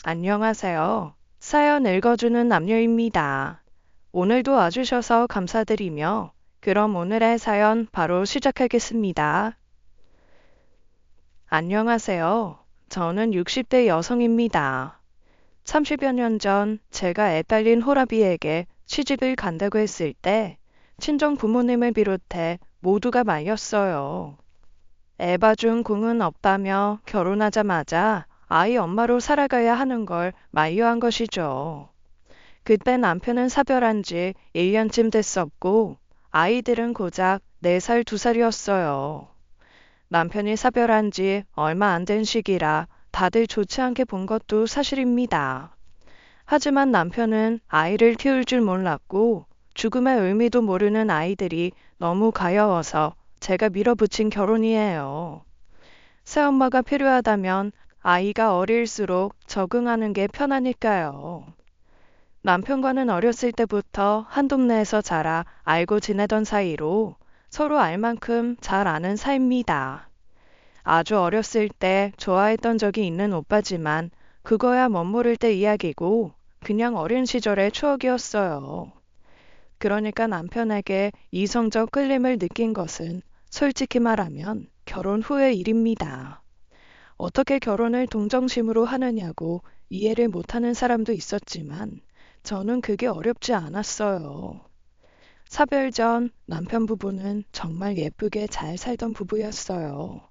안녕하세요. 사연 읽어주는 남녀입니다. 오늘도 와주셔서 감사드리며, 그럼 오늘의 사연 바로 시작하겠습니다. 안녕하세요. 저는 60대 여성입니다. 30여 년 전 제가 애 딸린 호라비에게 시집을 간다고 했을 때, 친정 부모님을 비롯해 모두가 말렸어요. 애 봐준 공은 없다며 결혼하자마자 아이 엄마로 살아가야 하는 걸 만류한 것이죠. 그때 남편은 사별한 지 1년쯤 됐었고, 아이들은 고작 4살, 2살이었어요. 남편이 사별한 지 얼마 안 된 시기라 다들 좋지 않게 본 것도 사실입니다. 하지만 남편은 아이를 키울 줄 몰랐고, 죽음의 의미도 모르는 아이들이 너무 가여워서 제가 밀어붙인 결혼이에요. 새엄마가 필요하다면 아이가 어릴수록 적응하는 게 편하니까요. 남편과는 어렸을 때부터 한 동네에서 자라 알고 지내던 사이로 서로 알 만큼 잘 아는 사이입니다. 아주 어렸을 때 좋아했던 적이 있는 오빠지만 그거야 멋모를 때 이야기고 그냥 어린 시절의 추억이었어요. 그러니까 남편에게 이성적 끌림을 느낀 것은 솔직히 말하면 결혼 후의 일입니다. 어떻게 결혼을 동정심으로 하느냐고 이해를 못하는 사람도 있었지만 저는 그게 어렵지 않았어요. 사별 전 남편 부부는 정말 예쁘게 잘 살던 부부였어요.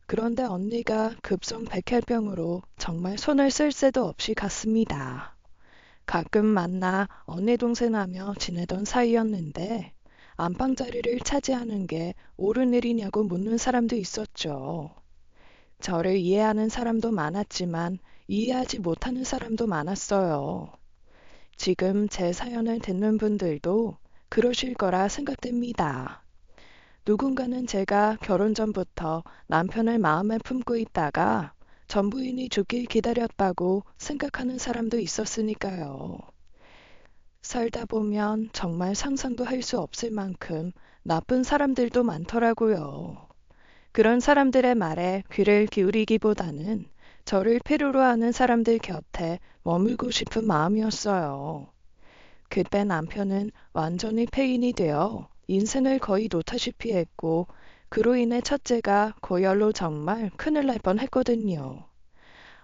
그런데 언니가 급성 백혈병으로 정말 손을 쓸 새도 없이 갔습니다. 가끔 만나 언니 동생하며 지내던 사이였는데 안방 자리를 차지하는 게 옳은 일이냐고 묻는 사람도 있었죠. 저를 이해하는 사람도 많았지만 이해하지 못하는 사람도 많았어요. 지금 제 사연을 듣는 분들도 그러실 거라 생각됩니다. 누군가는 제가 결혼 전부터 남편을 마음에 품고 있다가 전 부인이 죽길 기다렸다고 생각하는 사람도 있었으니까요. 살다 보면 정말 상상도 할 수 없을 만큼 나쁜 사람들도 많더라고요. 그런 사람들의 말에 귀를 기울이기보다는 저를 필요로 하는 사람들 곁에 머물고 싶은 마음이었어요. 그때 남편은 완전히 폐인이 되어 인생을 거의 놓다시피 했고, 그로 인해 첫째가 고열로 정말 큰일 날 뻔했거든요.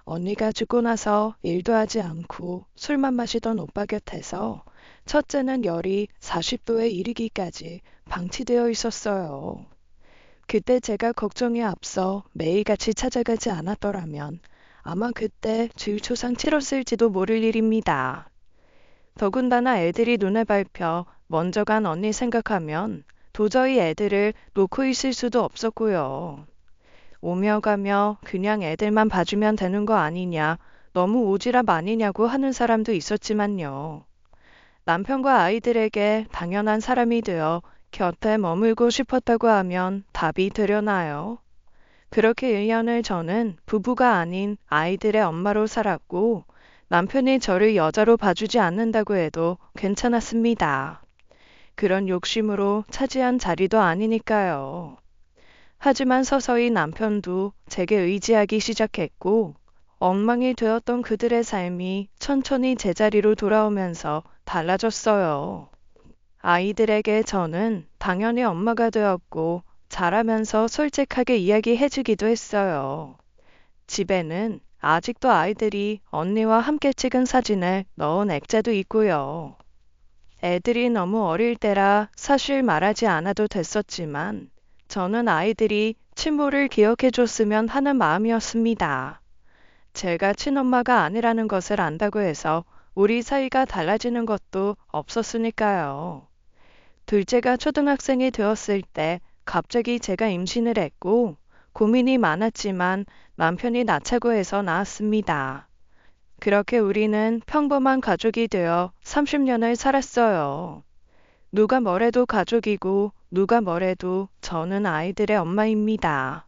언니가 죽고 나서 일도 하지 않고 술만 마시던 오빠 곁에서 첫째는 열이 40도에 이르기까지 방치되어 있었어요. 그때 제가 걱정에 앞서 매일같이 찾아가지 않았더라면 아마 그때 주유초상 치렀을지도 모를 일입니다. 더군다나 애들이 눈에 밟혀 먼저 간 언니 생각하면 도저히 애들을 놓고 있을 수도 없었고요. 오며 가며 그냥 애들만 봐주면 되는 거 아니냐, 너무 오지랖 아니냐고 하는 사람도 있었지만요. 남편과 아이들에게 당연한 사람이 되어 곁에 머물고 싶었다고 하면 답이 되려나요? 그렇게 1년을 저는 부부가 아닌 아이들의 엄마로 살았고 남편이 저를 여자로 봐주지 않는다고 해도 괜찮았습니다. 그런 욕심으로 차지한 자리도 아니니까요. 하지만 서서히 남편도 제게 의지하기 시작했고 엉망이 되었던 그들의 삶이 천천히 제자리로 돌아오면서 달라졌어요. 아이들에게 저는 당연히 엄마가 되었고 자라면서 솔직하게 이야기해주기도 했어요. 집에는 아직도 아이들이 언니와 함께 찍은 사진을 넣은 액자도 있고요. 애들이 너무 어릴 때라 사실 말하지 않아도 됐었지만 저는 아이들이 친모를 기억해줬으면 하는 마음이었습니다. 제가 친엄마가 아니라는 것을 안다고 해서 우리 사이가 달라지는 것도 없었으니까요. 둘째가 초등학생이 되었을 때 갑자기 제가 임신을 했고 고민이 많았지만 남편이 낳자고 해서 낳았습니다. 그렇게 우리는 평범한 가족이 되어 30년을 살았어요. 누가 뭐래도 가족이고 누가 뭐래도 저는 아이들의 엄마입니다.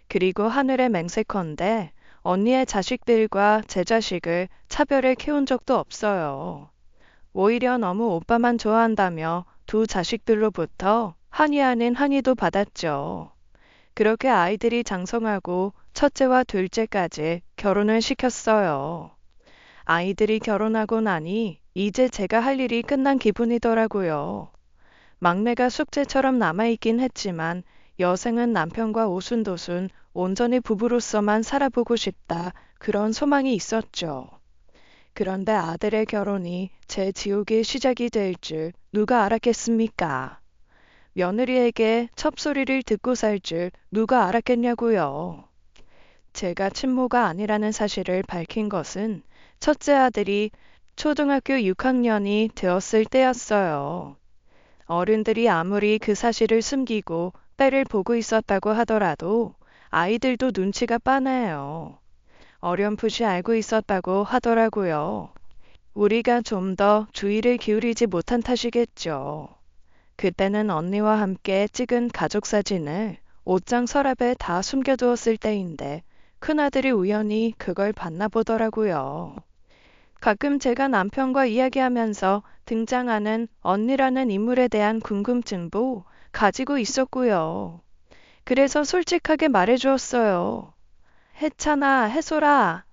그리고 하늘의 맹세컨대 언니의 자식들과 제 자식을 차별해 키운 적도 없어요. 오히려 너무 오빠만 좋아한다며 두 자식들로부터 한이 아닌 항의도 받았죠. 그렇게 아이들이 장성하고 첫째와 둘째까지 결혼을 시켰어요. 아이들이 결혼하고 나니 이제 제가 할 일이 끝난 기분이더라고요. 막내가 숙제처럼 남아있긴 했지만 여생은 남편과 오순도순 온전히 부부로서만 살아보고 싶다. 그런 소망이 있었죠. 그런데 아들의 결혼이 제 지옥의 시작이 될 줄 누가 알았겠습니까? 며느리에게 첩소리를 듣고 살 줄 누가 알았겠냐고요. 제가 친모가 아니라는 사실을 밝힌 것은 첫째 아들이 초등학교 6학년이 되었을 때였어요. 어른들이 아무리 그 사실을 숨기고 빼를 보고 있었다고 하더라도 아이들도 눈치가 빠네요. 어렴풋이 알고 있었다고 하더라고요. 우리가 좀 더 주의를 기울이지 못한 탓이겠죠. 그때는 언니와 함께 찍은 가족 사진을 옷장 서랍에 다 숨겨두었을 때인데 큰아들이 우연히 그걸 봤나 보더라고요. 가끔 제가 남편과 이야기하면서 등장하는 언니라는 인물에 대한 궁금증도 가지고 있었고요. 그래서 솔직하게 말해주었어요. 혜찬아, 혜솔아,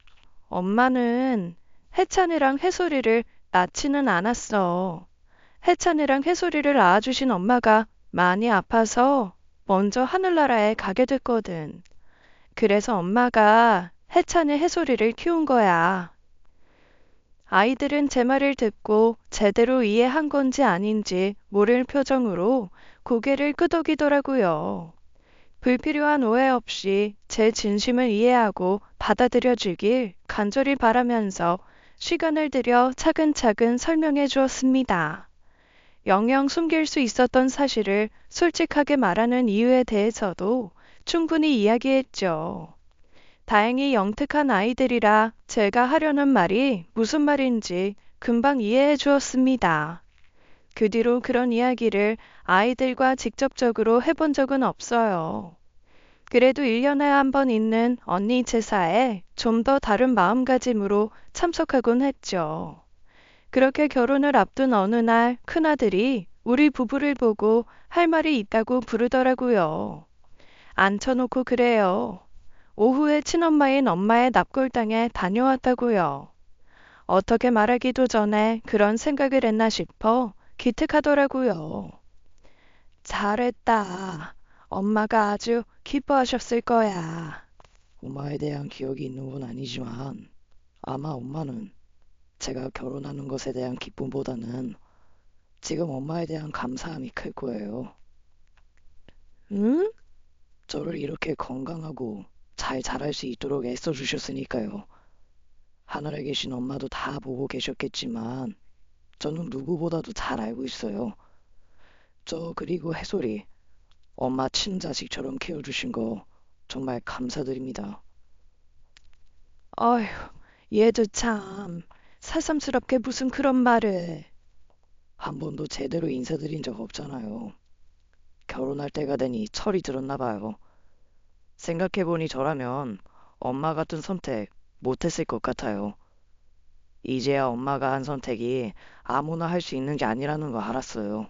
엄마는 혜찬이랑 혜솔이를 낳지는 않았어. 혜찬이랑 혜솔이를 낳아주신 엄마가 많이 아파서 먼저 하늘나라에 가게 됐거든. 그래서 엄마가 혜찬이 혜솔이를 키운 거야. 아이들은 제 말을 듣고 제대로 이해한 건지 아닌지 모를 표정으로 고개를 끄덕이더라고요. 불필요한 오해 없이 제 진심을 이해하고 받아들여 주길 간절히 바라면서 시간을 들여 차근차근 설명해 주었습니다. 영영 숨길 수 있었던 사실을 솔직하게 말하는 이유에 대해서도 충분히 이야기했죠. 다행히 영특한 아이들이라 제가 하려는 말이 무슨 말인지 금방 이해해 주었습니다. 그 뒤로 그런 이야기를 아이들과 직접적으로 해본 적은 없어요. 그래도 1년에 한 번 있는 언니 제사에 좀 더 다른 마음가짐으로 참석하곤 했죠. 그렇게 결혼을 앞둔 어느 날 큰아들이 우리 부부를 보고 할 말이 있다고 부르더라고요. 앉혀놓고 그래요. 오후에 친엄마인 엄마의 납골당에 다녀왔다고요. 어떻게 말하기도 전에 그런 생각을 했나 싶어 기특하더라고요. 잘했다. 엄마가 아주 기뻐하셨을 거야. 엄마에 대한 기억이 있는 건 아니지만 아마 엄마는 제가 결혼하는 것에 대한 기쁨보다는 지금 엄마에 대한 감사함이 클 거예요. 응? 저를 이렇게 건강하고 잘 자랄 수 있도록 애써주셨으니까요. 하늘에 계신 엄마도 다 보고 계셨겠지만 저는 누구보다도 잘 알고 있어요. 저 그리고 해솔이 엄마 친자식처럼 키워주신 거 정말 감사드립니다. 어휴, 얘도 참 새삼스럽게 무슨 그런 말을. 한 번도 제대로 인사드린 적 없잖아요. 결혼할 때가 되니 철이 들었나 봐요. 생각해보니 저라면 엄마 같은 선택 못했을 것 같아요. 이제야 엄마가 한 선택이 아무나 할 수 있는 게 아니라는 거 알았어요.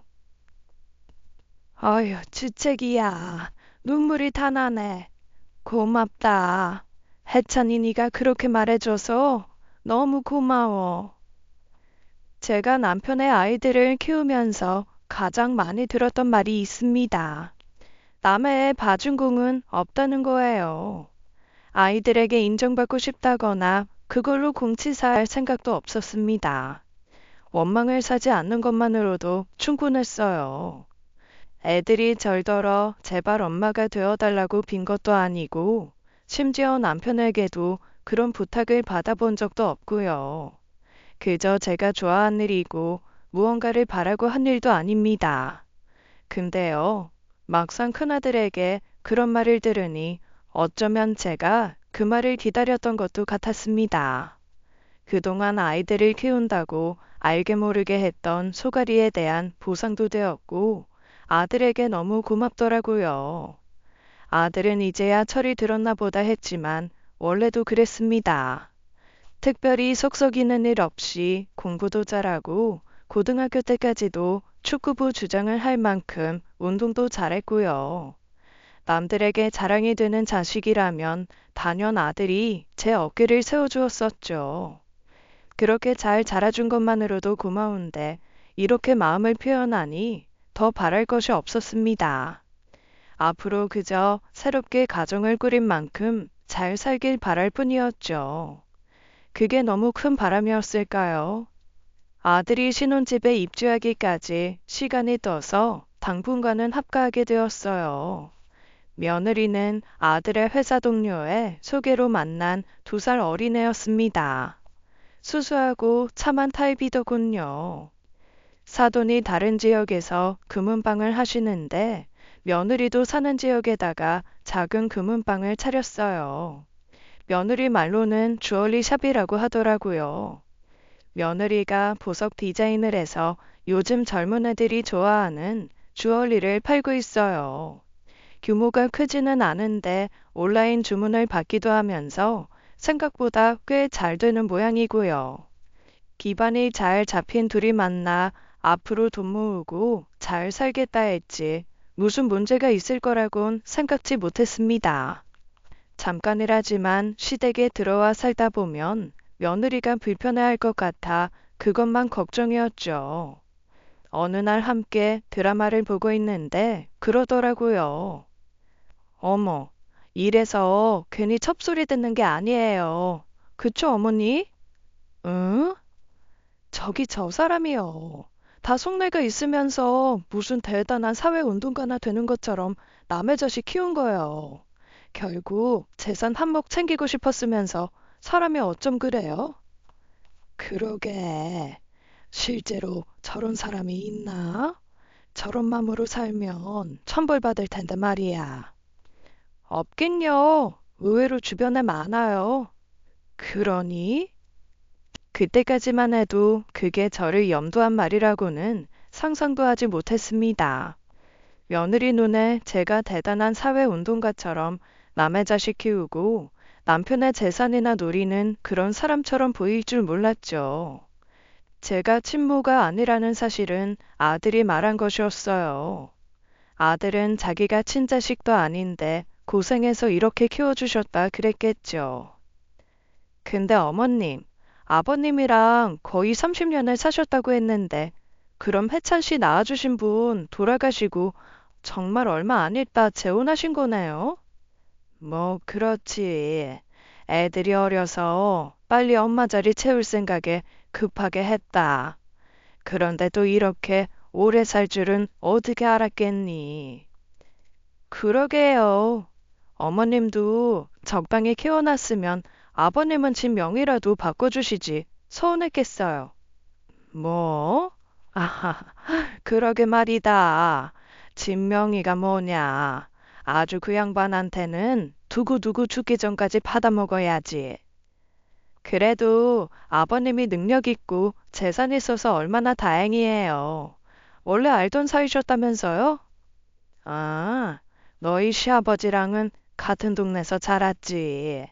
어휴, 주책이야. 눈물이 다 나네. 고맙다. 해찬이 네가 그렇게 말해줘서 너무 고마워. 제가 남편의 아이들을 키우면서 가장 많이 들었던 말이 있습니다. 남의 애 봐준 공은 없다는 거예요. 아이들에게 인정받고 싶다거나 그걸로 공치사할 생각도 없었습니다. 원망을 사지 않는 것만으로도 충분했어요. 애들이 절더러 제발 엄마가 되어달라고 빈 것도 아니고 심지어 남편에게도 그런 부탁을 받아본 적도 없고요. 그저 제가 좋아하는 일이고 무언가를 바라고 한 일도 아닙니다. 근데요, 막상 큰아들에게 그런 말을 들으니 어쩌면 제가 그 말을 기다렸던 것도 같았습니다. 그동안 아이들을 키운다고 알게 모르게 했던 소가리에 대한 보상도 되었고 아들에게 너무 고맙더라고요. 아들은 이제야 철이 들었나 보다 했지만 원래도 그랬습니다. 특별히 속썩이는 일 없이 공부도 잘하고 고등학교 때까지도 축구부 주장을 할 만큼 운동도 잘했고요. 남들에게 자랑이 되는 자식이라면 단연 아들이 제 어깨를 세워주었었죠. 그렇게 잘 자라준 것만으로도 고마운데 이렇게 마음을 표현하니 더 바랄 것이 없었습니다. 앞으로 그저 새롭게 가정을 꾸린 만큼 잘 살길 바랄 뿐이었죠. 그게 너무 큰 바람이었을까요? 아들이 신혼집에 입주하기까지 시간이 떠서 당분간은 합가하게 되었어요. 며느리는 아들의 회사 동료의 소개로 만난 2살 어린애였습니다. 수수하고 참한 타입이더군요. 사돈이 다른 지역에서 금은방을 하시는데 며느리도 사는 지역에다가 작은 금은방을 차렸어요. 며느리 말로는 주얼리 샵이라고 하더라고요. 며느리가 보석 디자인을 해서 요즘 젊은 애들이 좋아하는 주얼리를 팔고 있어요. 규모가 크지는 않은데 온라인 주문을 받기도 하면서 생각보다 꽤 잘 되는 모양이고요. 기반이 잘 잡힌 둘이 만나 앞으로 돈 모으고 잘 살겠다 했지 무슨 문제가 있을 거라곤 생각지 못했습니다. 잠깐이라지만 시댁에 들어와 살다 보면 며느리가 불편해할 것 같아 그것만 걱정이었죠. 어느 날 함께 드라마를 보고 있는데 그러더라고요. 어머, 이래서 괜히 첩소리 듣는 게 아니에요. 그쵸, 어머니? 응? 저기 저 사람이요. 다 속내가 있으면서 무슨 대단한 사회운동가나 되는 것처럼 남의 자식 키운 거예요. 결국 재산 한몫 챙기고 싶었으면서 사람이 어쩜 그래요? 그러게. 실제로 저런 사람이 있나? 저런 맘으로 살면 천벌받을 텐데 말이야. 없긴요. 의외로 주변에 많아요. 그러니? 그때까지만 해도 그게 저를 염두한 말이라고는 상상도 하지 못했습니다. 며느리 눈에 제가 대단한 사회운동가처럼 남의 자식 키우고 남편의 재산이나 노리는 그런 사람처럼 보일 줄 몰랐죠. 제가 친모가 아니라는 사실은 아들이 말한 것이었어요. 아들은 자기가 친자식도 아닌데 고생해서 이렇게 키워주셨다 그랬겠죠. 근데 어머님, 아버님이랑 거의 30년을 사셨다고 했는데 그럼 해찬 씨 낳아주신 분 돌아가시고 정말 얼마 안 있다 재혼하신 거네요? 뭐 그렇지. 애들이 어려서 빨리 엄마 자리 채울 생각에 급하게 했다. 그런데 또 이렇게 오래 살 줄은 어떻게 알았겠니? 그러게요. 어머님도 적당히 키워놨으면 아버님은 집 명의라도 바꿔주시지. 서운했겠어요. 뭐? 아하, 그러게 말이다. 집 명의가 뭐냐. 아주 그 양반한테는 두고두고 죽기 전까지 받아먹어야지. 그래도 아버님이 능력 있고 재산 있어서 얼마나 다행이에요. 원래 알던 사이셨다면서요? 아, 너희 시아버지랑은 같은 동네에서 자랐지.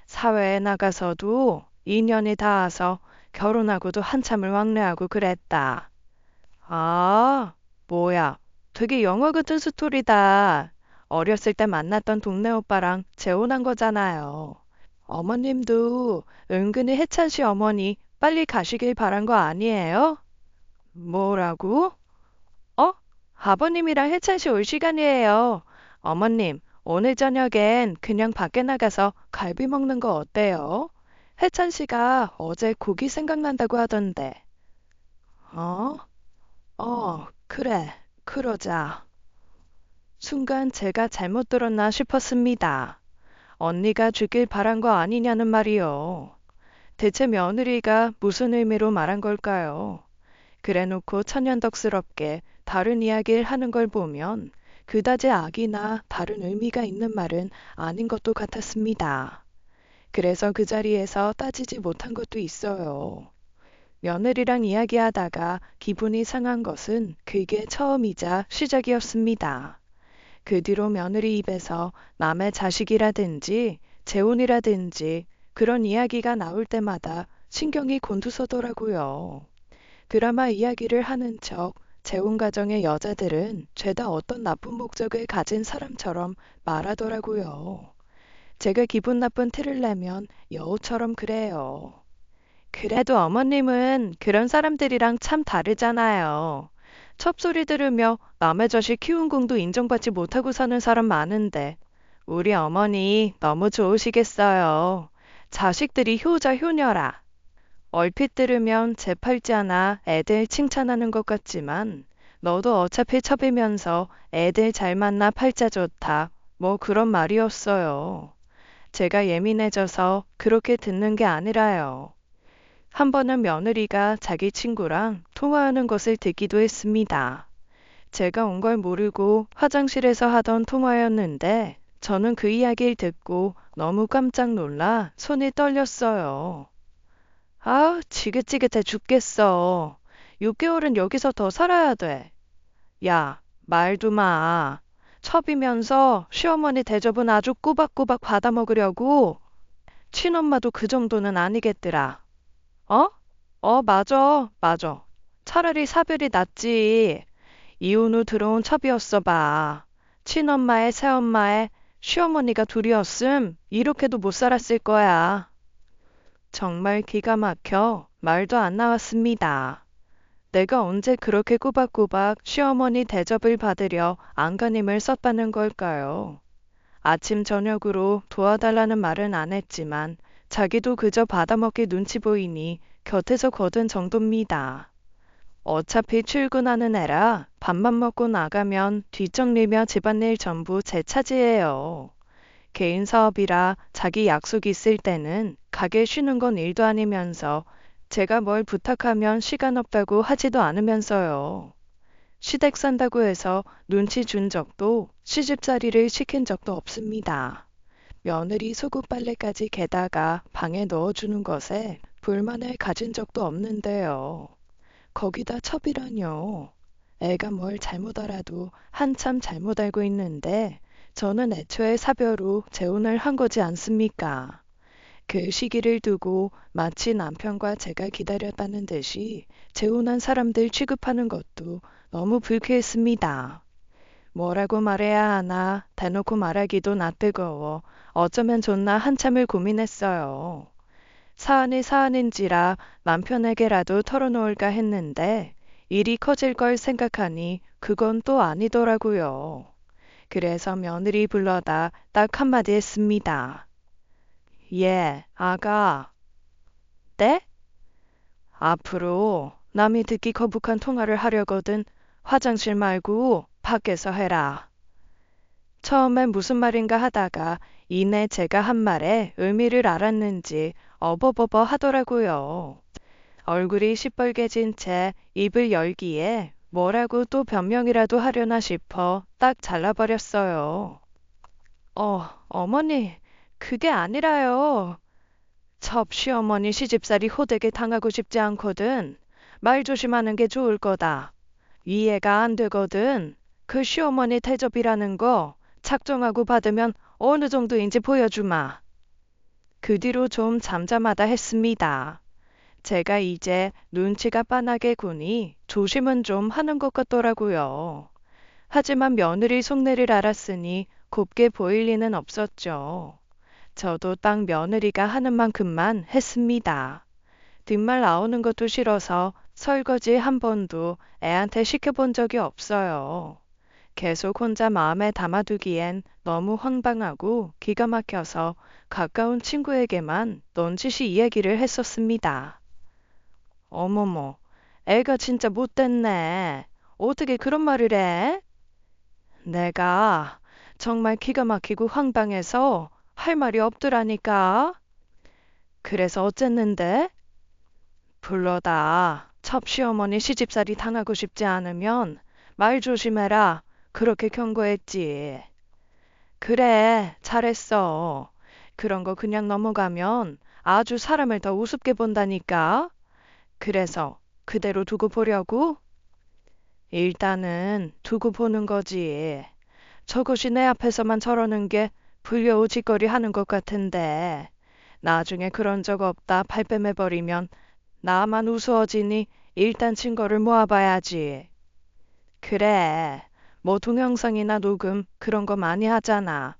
사회에 나가서도 인연이 닿아서 결혼하고도 한참을 왕래하고 그랬다. 아, 뭐야. 되게 영화 같은 스토리다. 어렸을 때 만났던 동네 오빠랑 재혼한 거잖아요. 어머님도 은근히 해찬 씨 어머니 빨리 가시길 바란 거 아니에요? 뭐라고? 어? 아버님이랑 해찬 씨 올 시간이에요. 어머님, 오늘 저녁엔 그냥 밖에 나가서 갈비 먹는 거 어때요? 해찬 씨가 어제 고기 생각난다고 하던데. 어? 그래. 그러자. 순간 제가 잘못 들었나 싶었습니다. 언니가 주길 바란 거 아니냐는 말이요. 대체 며느리가 무슨 의미로 말한 걸까요? 그래놓고 천연덕스럽게 다른 이야기를 하는 걸 보면 그다지 악이나 다른 의미가 있는 말은 아닌 것도 같았습니다. 그래서 그 자리에서 따지지 못한 것도 있어요. 며느리랑 이야기하다가 기분이 상한 것은 그게 처음이자 시작이었습니다. 그 뒤로 며느리 입에서 남의 자식이라든지 재혼이라든지 그런 이야기가 나올 때마다 신경이 곤두서더라고요. 드라마 이야기를 하는 척 재혼 가정의 여자들은 죄다 어떤 나쁜 목적을 가진 사람처럼 말하더라고요. 제가 기분 나쁜 티를 내면 여우처럼 그래요. 그래도 어머님은 그런 사람들이랑 참 다르잖아요. 첩소리 들으며 남의 자식 키운 공도 인정받지 못하고 사는 사람 많은데 우리 어머니 너무 좋으시겠어요. 자식들이 효자 효녀라. 얼핏 들으면 제 팔자나 애들 칭찬하는 것 같지만 너도 어차피 첩이면서 애들 잘 만나 팔자 좋다. 뭐 그런 말이었어요. 제가 예민해져서 그렇게 듣는 게 아니라요. 한 번은 며느리가 자기 친구랑 통화하는 것을 듣기도 했습니다. 제가 온 걸 모르고 화장실에서 하던 통화였는데 저는 그 이야기를 듣고 너무 깜짝 놀라 손이 떨렸어요. 아, 지긋지긋해 죽겠어. 6개월은 여기서 더 살아야 돼. 야, 말도 마. 첩이면서 시어머니 대접은 아주 꼬박꼬박 받아먹으려고. 친엄마도 그 정도는 아니겠더라. 어? 맞아, 맞아. 차라리 사별이 낫지. 이혼 후 들어온 첩이었어 봐. 친엄마의 새엄마의 시어머니가 둘이었음 이렇게도 못 살았을 거야. 정말 기가 막혀 말도 안 나왔습니다. 내가 언제 그렇게 꼬박꼬박 시어머니 대접을 받으려 안간힘을 썼다는 걸까요? 아침 저녁으로 도와달라는 말은 안 했지만 자기도 그저 받아먹기 눈치 보이니 곁에서 거둔 정도입니다. 어차피 출근하는 애라 밥만 먹고 나가면 뒷정리며 집안일 전부 제 차지예요. 개인 사업이라 자기 약속 있을 때는 가게 쉬는 건 일도 아니면서 제가 뭘 부탁하면 시간 없다고 하지도 않으면서요. 시댁 산다고 해서 눈치 준 적도 시집살이를 시킨 적도 없습니다. 며느리 속옷 빨래까지 게다가 방에 넣어주는 것에 불만을 가진 적도 없는데요. 거기다 첩이라뇨. 애가 뭘 잘못 알아도 한참 잘못 알고 있는데 저는 애초에 사별 후 재혼을 한 거지 않습니까? 그 시기를 두고 마치 남편과 제가 기다렸다는 듯이 재혼한 사람들 취급하는 것도 너무 불쾌했습니다. 뭐라고 말해야 하나 대놓고 말하기도 낯뜨거워 어쩌면 좋나 한참을 고민했어요. 사안이 사안인지라 남편에게라도 털어놓을까 했는데 일이 커질 걸 생각하니 그건 또 아니더라고요. 그래서 며느리 불러다 딱 한마디 했습니다. 예, 아가. 네? 앞으로 남이 듣기 거북한 통화를 하려거든 화장실 말고 밖에서 해라. 처음엔 무슨 말인가 하다가 이내 제가 한 말에 의미를 알았는지 어버버버 하더라고요. 얼굴이 시뻘개진 채 입을 열기에 뭐라고 또 변명이라도 하려나 싶어 딱 잘라버렸어요. 어머니, 그게 아니라요. 첩 시어머니 시집살이 호되게 당하고 싶지 않거든. 말 조심하는 게 좋을 거다. 이해가 안 되거든. 그 시어머니 대접이라는 거 작정하고 받으면 어느 정도인지 보여주마. 그 뒤로 좀 잠잠하다 했습니다. 제가 이제 눈치가 빤하게 구니 조심은 좀 하는 것 같더라고요. 하지만 며느리 속내를 알았으니 곱게 보일 리는 없었죠. 저도 딱 며느리가 하는 만큼만 했습니다. 뒷말 나오는 것도 싫어서 설거지 한 번도 애한테 시켜본 적이 없어요. 계속 혼자 마음에 담아두기엔 너무 황당하고 기가 막혀서 가까운 친구에게만 넌지시 이야기를 했었습니다. 어머머, 애가 진짜 못됐네. 어떻게 그런 말을 해? 내가 정말 기가 막히고 황당해서 할 말이 없더라니까. 그래서 어쨌는데? 불러다 첩시어머니 시집살이 당하고 싶지 않으면 말 조심해라. 그렇게 경고했지. 그래, 잘했어. 그런 거 그냥 넘어가면 아주 사람을 더 우습게 본다니까. 그래서 그대로 두고 보려고? 일단은 두고 보는 거지. 저것이 내 앞에서만 저러는 게 불려우 짓거리 하는 것 같은데 나중에 그런 적 없다 발뺌해버리면 나만 우스워지니 일단 증거를 모아봐야지. 그래, 뭐 동영상이나 녹음 그런 거 많이 하잖아.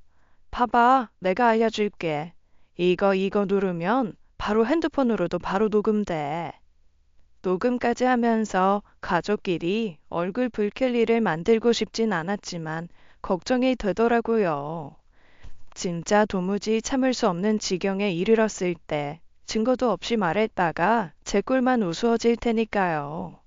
봐봐, 내가 알려줄게. 이거 누르면 바로 핸드폰으로도 바로 녹음돼. 녹음까지 하면서 가족끼리 얼굴 붉힐 일을 만들고 싶진 않았지만 걱정이 되더라고요. 진짜 도무지 참을 수 없는 지경에 이르렀을 때 증거도 없이 말했다가 제 꼴만 우스워질 테니까요.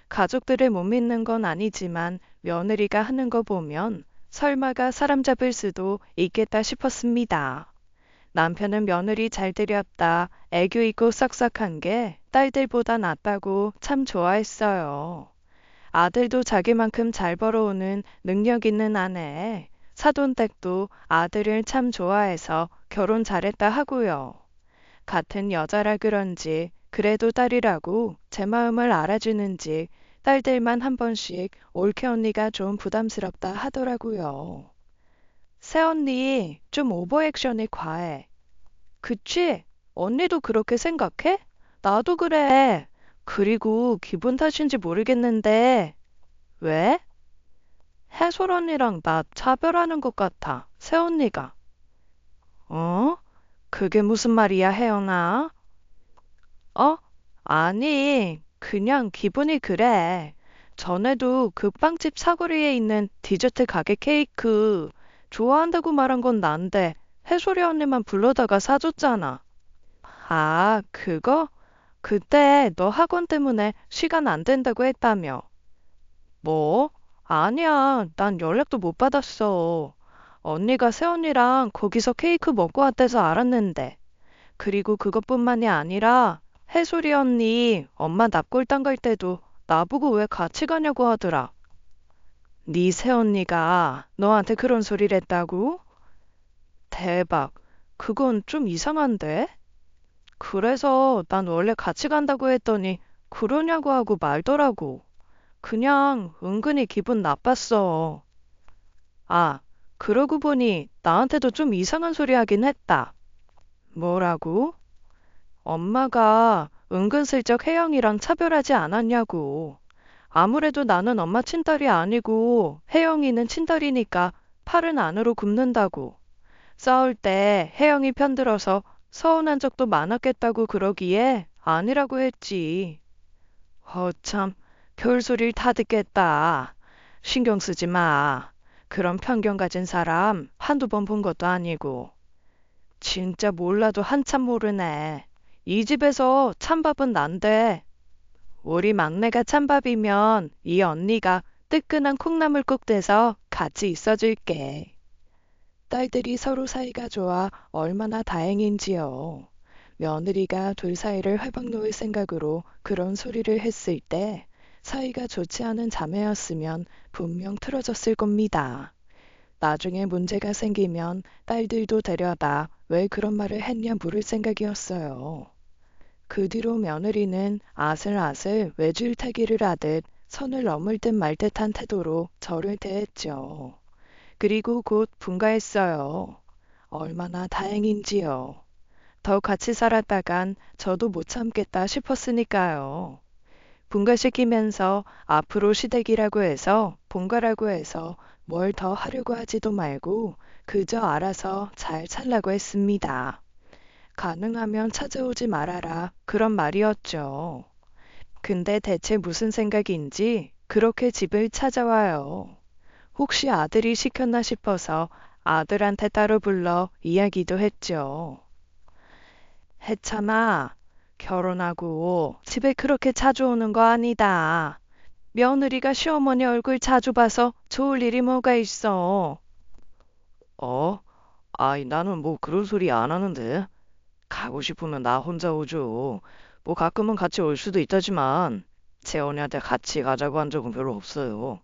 가족들을 못 믿는 건 아니지만 며느리가 하는 거 보면 설마가 사람 잡을 수도 있겠다 싶었습니다. 남편은 며느리 잘 들였다, 애교 있고 싹싹한 게 딸들보다 낫다고 참 좋아했어요. 아들도 자기만큼 잘 벌어오는 능력 있는 아내, 사돈댁도 아들을 참 좋아해서 결혼 잘했다 하고요. 같은 여자라 그런지 그래도 딸이라고 제 마음을 알아주는지 딸들만 한 번씩 올케 언니가 좀 부담스럽다 하더라고요. 새언니, 좀 오버액션이 과해. 그치? 언니도 그렇게 생각해? 나도 그래. 그리고 기분 탓인지 모르겠는데. 왜? 해솔 언니랑 나 차별하는 것 같아. 새언니가. 어? 그게 무슨 말이야, 혜영아? 어? 아니, 그냥 기분이 그래. 전에도 그 빵집 사거리에 있는 디저트 가게 케이크 좋아한다고 말한 건 난데 해솔이 언니만 불러다가 사줬잖아. 아, 그거? 그때 너 학원 때문에 시간 안 된다고 했다며. 뭐? 아니야, 난 연락도 못 받았어. 언니가 새언니랑 거기서 케이크 먹고 왔대서 알았는데. 그리고 그것뿐만이 아니라 해솔이 언니 엄마 납골당 갈 때도 나보고 왜 같이 가냐고 하더라. 네 새언니가 너한테 그런 소리를 했다고? 대박. 그건 좀 이상한데? 그래서 난 원래 같이 간다고 했더니 그러냐고 하고 말더라고. 그냥 은근히 기분 나빴어. 아, 그러고 보니 나한테도 좀 이상한 소리 하긴 했다. 뭐라고? 엄마가 은근슬쩍 혜영이랑 차별하지 않았냐고. 아무래도 나는 엄마 친딸이 아니고 혜영이는 친딸이니까 팔은 안으로 굽는다고. 싸울 때 혜영이 편들어서 서운한 적도 많았겠다고 그러기에 아니라고 했지. 허참, 별소리를 다 듣겠다. 신경 쓰지 마. 그런 편견 가진 사람 한두 번 본 것도 아니고. 진짜 몰라도 한참 모르네. 이 집에서 찬밥은 난데. 우리 막내가 찬밥이면 이 언니가 뜨끈한 콩나물국 돼서 같이 있어줄게. 딸들이 서로 사이가 좋아 얼마나 다행인지요. 며느리가 둘 사이를 회방 놓을 생각으로 그런 소리를 했을 때 사이가 좋지 않은 자매였으면 분명 틀어졌을 겁니다. 나중에 문제가 생기면 딸들도 데려다 왜 그런 말을 했냐 물을 생각이었어요. 그 뒤로 며느리는 아슬아슬 외줄타기를 하듯 선을 넘을 듯 말 듯한 태도로 저를 대했죠. 그리고 곧 분가했어요. 얼마나 다행인지요. 더 같이 살았다간 저도 못 참겠다 싶었으니까요. 분가시키면서 앞으로 시댁이라고 해서 본가라고 해서 뭘 더 하려고 하지도 말고 그저 알아서 잘 살라고 했습니다. 가능하면 찾아오지 말아라 그런 말이었죠. 근데 대체 무슨 생각인지 그렇게 집을 찾아와요. 혹시 아들이 시켰나 싶어서 아들한테 따로 불러 이야기도 했죠. 해참아, 결혼하고 집에 그렇게 자주 오는 거 아니다. 며느리가 시어머니 얼굴 자주 봐서 좋을 일이 뭐가 있어. 어? 아이, 나는 뭐 그런 소리 안 하는데. 가고 싶으면 나 혼자 오죠. 뭐 가끔은 같이 올 수도 있다지만 재원이한테 같이 가자고 한 적은 별로 없어요.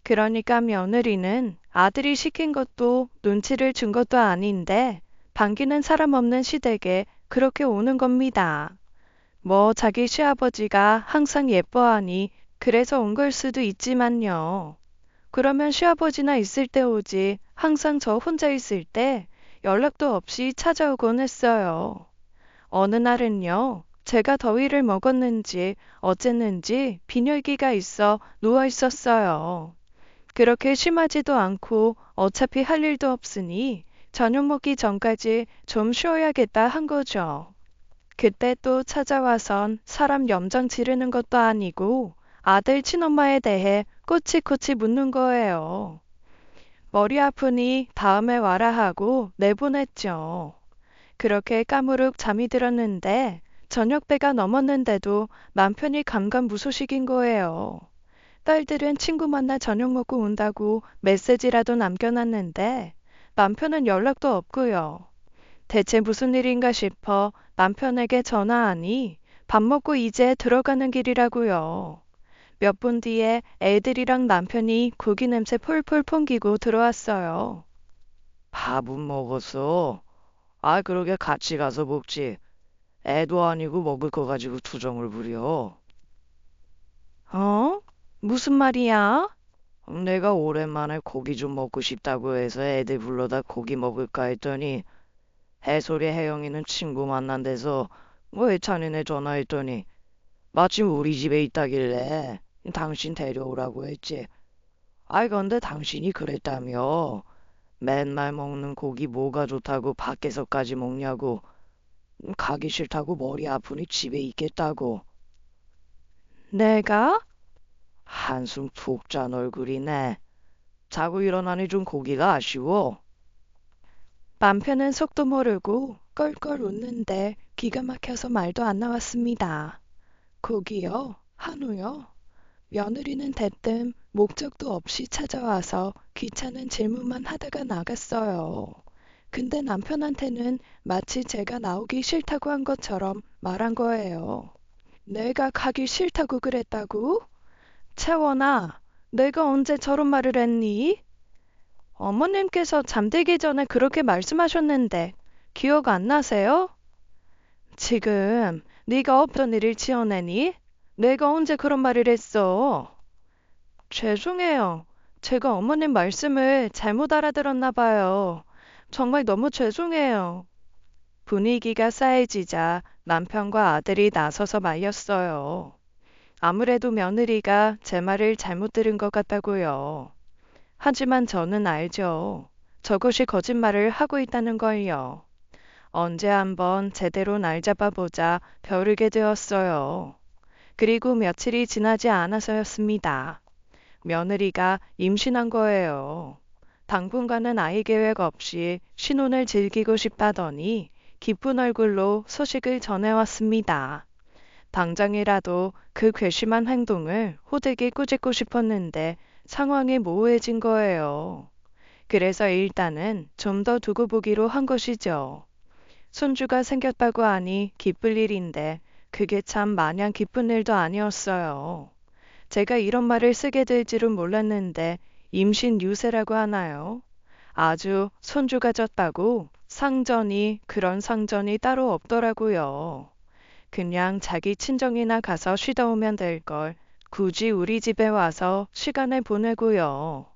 그러니까 며느리는 아들이 시킨 것도 눈치를 준 것도 아닌데 반기는 사람 없는 시댁에 그렇게 오는 겁니다. 뭐 자기 시아버지가 항상 예뻐하니 그래서 온 걸 수도 있지만요. 그러면 시아버지나 있을 때 오지 항상 저 혼자 있을 때 연락도 없이 찾아오곤 했어요. 어느 날은요. 제가 더위를 먹었는지 어쨌는지 빈혈기가 있어 누워 있었어요. 그렇게 심하지도 않고 어차피 할 일도 없으니 저녁 먹기 전까지 좀 쉬어야겠다 한 거죠. 그때 또 찾아와선 사람 염장 지르는 것도 아니고 아들 친엄마에 대해 꼬치꼬치 묻는 거예요. 머리 아프니 다음에 와라 하고 내보냈죠. 그렇게 까무룩 잠이 들었는데 저녁때가 넘었는데도 남편이 감감무소식인 거예요. 딸들은 친구 만나 저녁 먹고 온다고 메시지라도 남겨놨는데 남편은 연락도 없고요. 대체 무슨 일인가 싶어 남편에게 전화하니 밥 먹고 이제 들어가는 길이라고요. 몇 분 뒤에 애들이랑 남편이 고기 냄새 폴폴 풍기고 들어왔어요. 밥은 먹었어. 아, 그러게 같이 가서 먹지. 애도 아니고 먹을 거 가지고 투정을 부려. 어? 무슨 말이야? 내가 오랜만에 고기 좀 먹고 싶다고 해서 애들 불러다 고기 먹을까 했더니 해솔이 혜영이는 친구 만난 데서 뭐 애찬이네 전화했더니 마침 우리 집에 있다길래 당신 데려오라고 했지. 아이 근데 당신이 그랬다며. 맨날 먹는 고기 뭐가 좋다고 밖에서까지 먹냐고. 가기 싫다고 머리 아프니 집에 있겠다고. 내가? 한숨 푹 잔 얼굴이네. 자고 일어나니 좀 고기가 아쉬워. 남편은 속도 모르고 껄껄 웃는데 기가 막혀서 말도 안 나왔습니다. 고기요? 한우요? 며느리는 대뜸 목적도 없이 찾아와서 귀찮은 질문만 하다가 나갔어요. 근데 남편한테는 마치 제가 나오기 싫다고 한 것처럼 말한 거예요. 내가 가기 싫다고 그랬다고? 채원아, 내가 언제 저런 말을 했니? 어머님께서 잠들기 전에 그렇게 말씀하셨는데 기억 안 나세요? 지금 네가 없던 일을 지어내니? 내가 언제 그런 말을 했어? 죄송해요. 제가 어머님 말씀을 잘못 알아들었나 봐요. 정말 너무 죄송해요. 분위기가 싸해지자 남편과 아들이 나서서 말렸어요. 아무래도 며느리가 제 말을 잘못 들은 것 같다고요. 하지만 저는 알죠. 저것이 거짓말을 하고 있다는 걸요. 언제 한번 제대로 날 잡아보자 벼르게 되었어요. 그리고 며칠이 지나지 않아서였습니다. 며느리가 임신한 거예요. 당분간은 아이 계획 없이 신혼을 즐기고 싶다더니 기쁜 얼굴로 소식을 전해왔습니다. 당장이라도 그 괘씸한 행동을 호되게 꾸짖고 싶었는데 상황이 모호해진 거예요. 그래서 일단은 좀 더 두고 보기로 한 것이죠. 손주가 생겼다고 하니 기쁠 일인데 그게 참 마냥 기쁜 일도 아니었어요. 제가 이런 말을 쓰게 될 줄은 몰랐는데 임신 유세라고 하나요? 아주 손주가 졌다고 상전이 그런 상전이 따로 없더라고요. 그냥 자기 친정이나 가서 쉬다 오면 될 걸 굳이 우리 집에 와서 시간을 보내고요.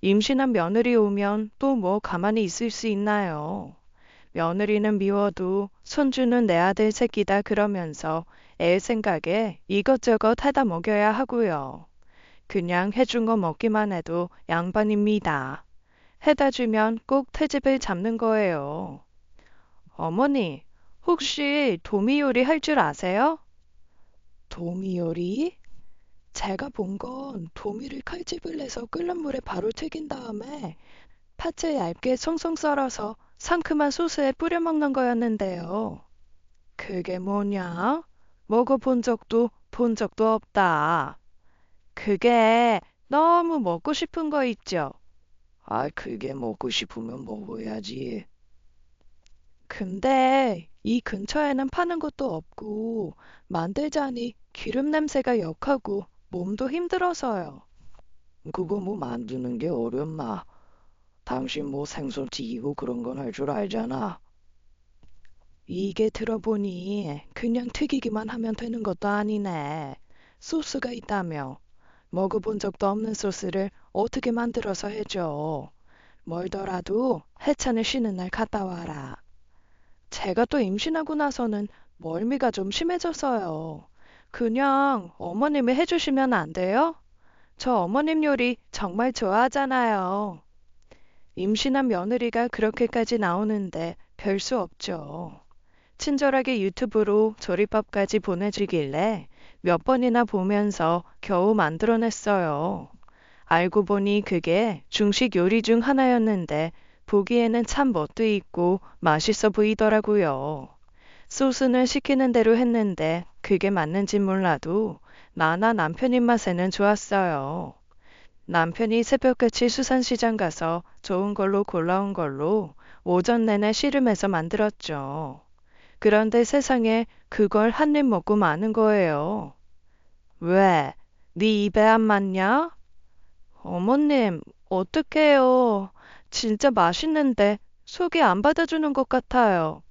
임신한 며느리 오면 또 뭐 가만히 있을 수 있나요? 며느리는 미워도 손주는 내 아들 새끼다 그러면서 애 생각에 이것저것 하다 먹여야 하고요. 그냥 해준 거 먹기만 해도 양반입니다. 해다 주면 꼭 트집을 잡는 거예요. 어머니, 혹시 도미 요리 할 줄 아세요? 도미 요리? 제가 본 건 도미를 칼집을 내서 끓는 물에 바로 튀긴 다음에 파채 얇게 송송 썰어서 상큼한 소스에 뿌려 먹는 거였는데요. 그게 뭐냐? 먹어본 적도 본 적도 없다. 그게 너무 먹고 싶은 거 있죠. 아, 그게 먹고 싶으면 먹어야지. 근데 이 근처에는 파는 것도 없고 만들자니 기름 냄새가 역하고 몸도 힘들어서요. 그거 뭐 만드는 게 어렵나? 당신 뭐 생선 튀기고 그런 건 할 줄 알잖아. 이게 들어보니 그냥 튀기기만 하면 되는 것도 아니네. 소스가 있다며. 먹어본 적도 없는 소스를 어떻게 만들어서 해줘. 멀더라도 해찬을 쉬는 날 갔다 와라. 제가 또 임신하고 나서는 멀미가 좀 심해져서요. 그냥 어머님이 해주시면 안 돼요? 저 어머님 요리 정말 좋아하잖아요. 임신한 며느리가 그렇게까지 나오는데 별 수 없죠. 친절하게 유튜브로 조리법까지 보내주길래 몇 번이나 보면서 겨우 만들어냈어요. 알고 보니 그게 중식 요리 중 하나였는데 보기에는 참 멋도 있고 맛있어 보이더라고요. 소스는 시키는 대로 했는데 그게 맞는지 몰라도 나나 남편 입맛에는 좋았어요. 남편이 새벽같이 수산시장 가서 좋은 걸로 골라온 걸로 오전 내내 씨름해서 만들었죠. 그런데 세상에 그걸 한 입 먹고 마는 거예요. 왜? 네 입에 안 맞냐? 어머님, 어떡해요. 진짜 맛있는데 속이 안 받아주는 것 같아요.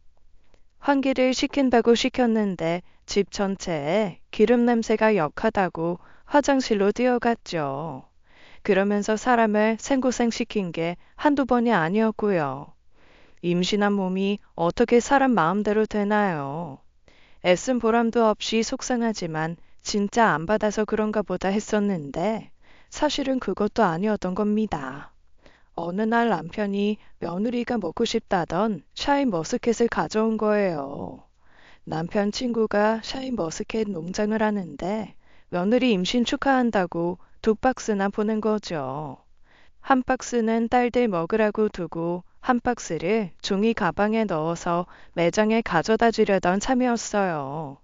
환기를 시킨다고 시켰는데 집 전체에 기름 냄새가 역하다고 화장실로 뛰어갔죠. 그러면서 사람을 생고생시킨 게 한두 번이 아니었고요. 임신한 몸이 어떻게 사람 마음대로 되나요? 애쓴 보람도 없이 속상하지만 진짜 안 받아서 그런가 보다 했었는데 사실은 그것도 아니었던 겁니다. 어느 날 남편이 며느리가 먹고 싶다던 샤인머스켓을 가져온 거예요. 남편 친구가 샤인머스켓 농장을 하는데 며느리 임신 축하한다고 2박스나 보낸 거죠. 한 박스는 딸들 먹으라고 두고 한 박스를 종이 가방에 넣어서 매장에 가져다 주려던 참이었어요.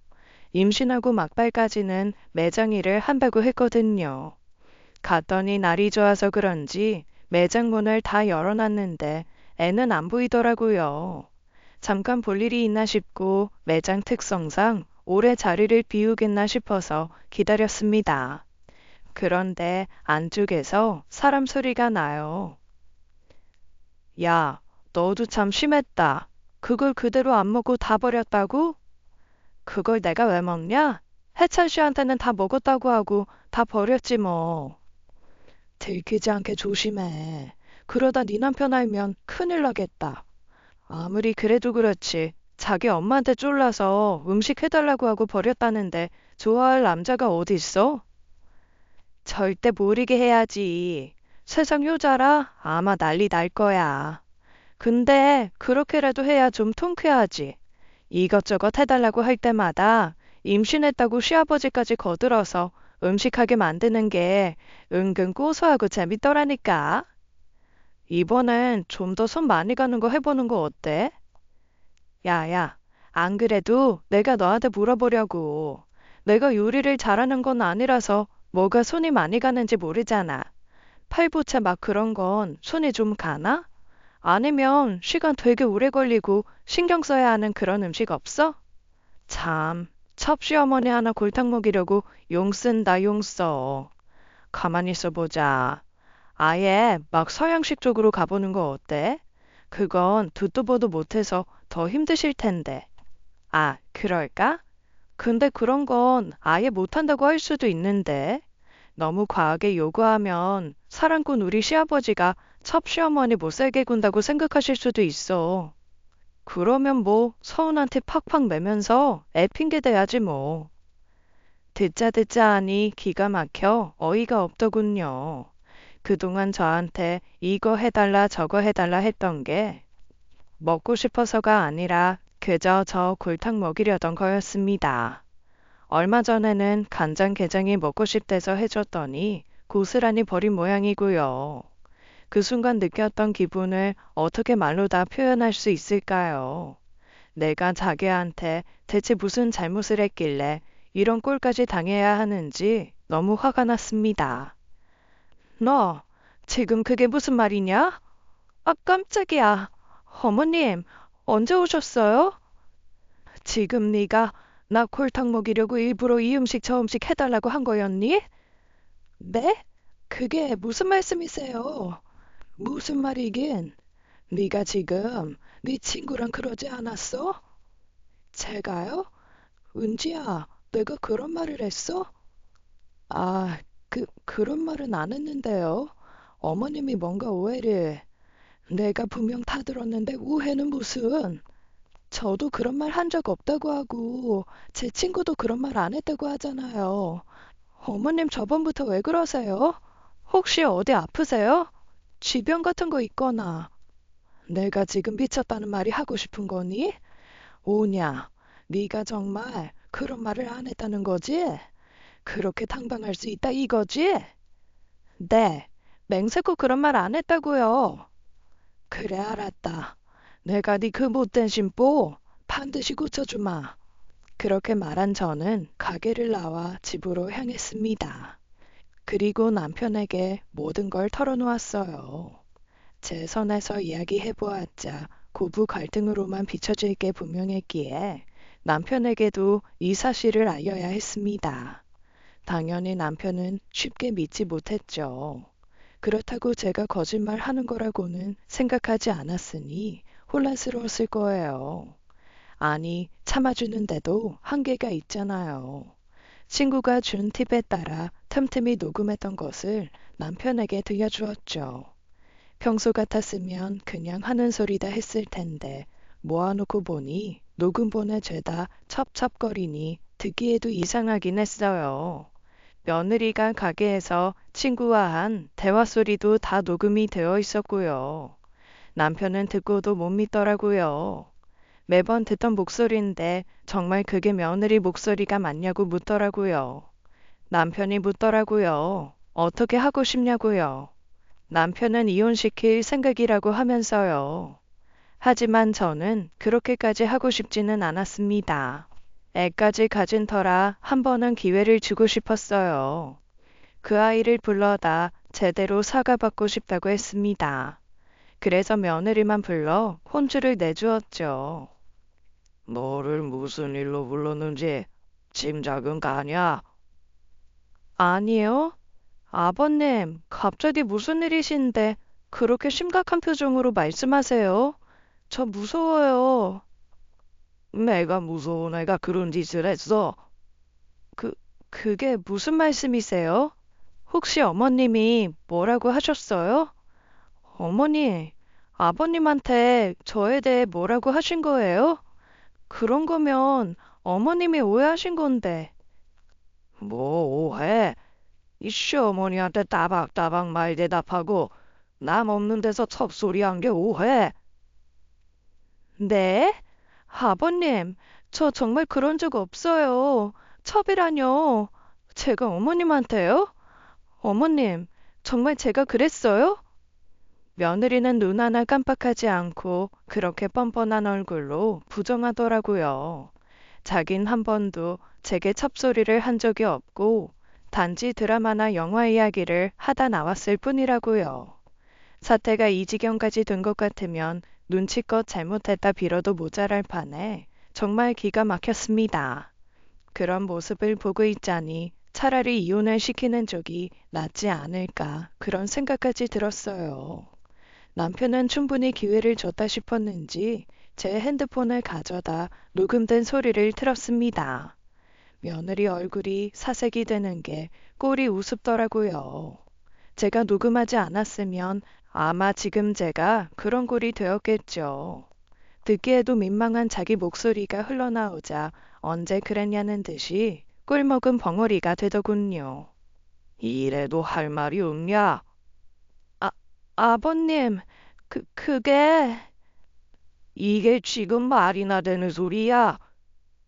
임신하고 막발까지는 매장 일을 한다고 했거든요. 갔더니 날이 좋아서 그런지 매장 문을 다 열어놨는데 애는 안 보이더라고요. 잠깐 볼 일이 있나 싶고 매장 특성상 오래 자리를 비우겠나 싶어서 기다렸습니다. 그런데 안쪽에서 사람 소리가 나요. 야, 너도 참 심했다. 그걸 그대로 안 먹고 다 버렸다고? 그걸 내가 왜 먹냐? 해찬 씨한테는 다 먹었다고 하고 다 버렸지 뭐. 들키지 않게 조심해. 그러다 네 남편 알면 큰일 나겠다. 아무리 그래도 그렇지. 자기 엄마한테 쫄라서 음식 해달라고 하고 버렸다는데 좋아할 남자가 어디 있어? 절대 모르게 해야지. 세상 효자라 아마 난리 날 거야. 근데 그렇게라도 해야 좀 통쾌하지. 이것저것 해달라고 할 때마다 임신했다고 시아버지까지 거들어서 음식하게 만드는 게 은근 고소하고 재밌더라니까. 이번엔 좀 더 손 많이 가는 거 해보는 거 어때? 야야, 안 그래도 내가 너한테 물어보려고. 내가 요리를 잘하는 건 아니라서 뭐가 손이 많이 가는지 모르잖아. 팔보채 막 그런 건 손이 좀 가나? 아니면 시간 되게 오래 걸리고 신경 써야 하는 그런 음식 없어? 참, 첩시어머니 하나 골탕 먹이려고 용 쓴다 용 써. 가만히 있어보자. 아예 막 서양식 쪽으로 가보는 거 어때? 그건 듣도 보도 못해서 더 힘드실 텐데. 아, 그럴까? 근데 그런 건 아예 못한다고 할 수도 있는데. 너무 과하게 요구하면 사랑꾼 우리 시아버지가 첩시어머니 못 살게 군다고 생각하실 수도 있어. 그러면 뭐 서운한테 팍팍 매면서 애 핑계 대야지 뭐. 듣자 듣자 하니 기가 막혀 어이가 없더군요. 그동안 저한테 이거 해달라 저거 해달라 했던 게 먹고 싶어서가 아니라 그저 저 골탕 먹이려던 거였습니다. 얼마 전에는 간장게장이 먹고 싶대서 해줬더니 고스란히 버린 모양이고요. 그 순간 느꼈던 기분을 어떻게 말로 다 표현할 수 있을까요? 내가 자기한테 대체 무슨 잘못을 했길래 이런 꼴까지 당해야 하는지 너무 화가 났습니다. 너, 지금 그게 무슨 말이냐? 아, 깜짝이야. 어머님, 언제 오셨어요? 지금 네가 나 골탕 먹이려고 일부러 이 음식 저 음식 해달라고 한 거였니? 네? 그게 무슨 말씀이세요? 무슨 말이긴? 네가 지금 네 친구랑 그러지 않았어? 제가요? 은지야, 내가 그런 말을 했어? 아, 그런 말은 안 했는데요. 어머님이 뭔가 오해를. 내가 분명 다 들었는데 오해는 무슨. 저도 그런 말 한 적 없다고 하고 제 친구도 그런 말 안 했다고 하잖아요. 어머님 저번부터 왜 그러세요? 혹시 어디 아프세요? 쥐병 같은 거 있거나. 내가 지금 미쳤다는 말이 하고 싶은 거니? 오냐, 네가 정말 그런 말을 안 했다는 거지? 그렇게 당당할 수 있다 이거지? 네, 맹세코 그런 말 안 했다고요. 그래 알았다. 내가 네 그 못된 심보 반드시 고쳐주마. 그렇게 말한 저는 가게를 나와 집으로 향했습니다. 그리고 남편에게 모든 걸 털어놓았어요. 제 선에서 이야기해보았자 고부 갈등으로만 비춰질 게 분명했기에 남편에게도 이 사실을 알려야 했습니다. 당연히 남편은 쉽게 믿지 못했죠. 그렇다고 제가 거짓말하는 거라고는 생각하지 않았으니 혼란스러웠을 거예요. 아니, 참아주는데도 한계가 있잖아요. 친구가 준 팁에 따라 틈틈이 녹음했던 것을 남편에게 들려주었죠. 평소 같았으면 그냥 하는 소리다 했을 텐데 모아놓고 보니 녹음본에 죄다 첩첩거리니 듣기에도 이상하긴 했어요. 며느리가 가게에서 친구와 한 대화 소리도 다 녹음이 되어 있었고요. 남편은 듣고도 못 믿더라고요. 매번 듣던 목소리인데 정말 그게 며느리 목소리가 맞냐고 묻더라고요. 남편이 묻더라고요. 어떻게 하고 싶냐고요. 남편은 이혼시킬 생각이라고 하면서요. 하지만 저는 그렇게까지 하고 싶지는 않았습니다. 애까지 가진 터라 한 번은 기회를 주고 싶었어요. 그 아이를 불러다 제대로 사과받고 싶다고 했습니다. 그래서 며느리만 불러 혼주를 내주었죠. 너를 무슨 일로 불렀는지 짐작은 가냐? 아니요. 아버님, 갑자기 무슨 일이신데 그렇게 심각한 표정으로 말씀하세요? 저 무서워요. 내가 무서운 애가 그런 짓을 했어. 그게 무슨 말씀이세요? 혹시 어머님이 뭐라고 하셨어요? 어머니, 아버님한테 저에 대해 뭐라고 하신 거예요? 그런 거면 어머님이 오해하신 건데. 뭐 오해? 이 시어머니한테 따박따박 말 대답하고 남 없는 데서 첩소리한 게 오해? 네? 아버님, 저 정말 그런 적 없어요. 첩이라뇨. 제가 어머님한테요? 어머님, 정말 제가 그랬어요? 며느리는 눈 하나 깜빡하지 않고 그렇게 뻔뻔한 얼굴로 부정하더라고요. 자긴 한 번도 제게 첩소리를 한 적이 없고 단지 드라마나 영화 이야기를 하다 나왔을 뿐이라고요. 사태가 이 지경까지 된 것 같으면 눈치껏 잘못했다 빌어도 모자랄 판에 정말 기가 막혔습니다. 그런 모습을 보고 있자니 차라리 이혼을 시키는 쪽이 낫지 않을까 그런 생각까지 들었어요. 남편은 충분히 기회를 줬다 싶었는지 제 핸드폰을 가져다 녹음된 소리를 틀었습니다. 며느리 얼굴이 사색이 되는 게 꼴이 우습더라고요. 제가 녹음하지 않았으면 아마 지금 제가 그런 꼴이 되었겠죠. 듣기에도 민망한 자기 목소리가 흘러나오자 언제 그랬냐는 듯이 꿀먹은 벙어리가 되더군요. 이래도 할 말이 없냐? 아, 아버님, 그게... 이게 지금 말이나 되는 소리야?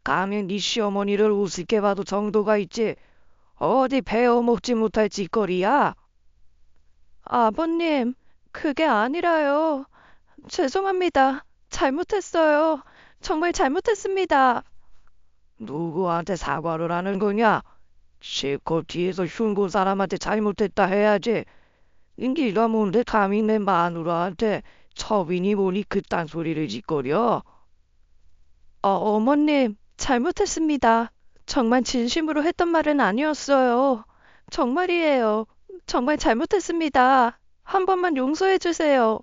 감히 네 시어머니를 우습게 봐도 정도가 있지. 어디 배워먹지 못할 짓거리야? 아버님, 그게 아니라요. 죄송합니다. 잘못했어요. 정말 잘못했습니다. 누구한테 사과를 하는 거냐? 실컷 뒤에서 흉본 사람한테 잘못했다 해야지. 네가 뭔데 감히 내 마누라한테 첩이니 뭐니 그딴 소리를 짓거려? 어머님, 잘못했습니다. 정말 진심으로 했던 말은 아니었어요. 정말이에요. 정말 잘못했습니다. 한 번만 용서해 주세요.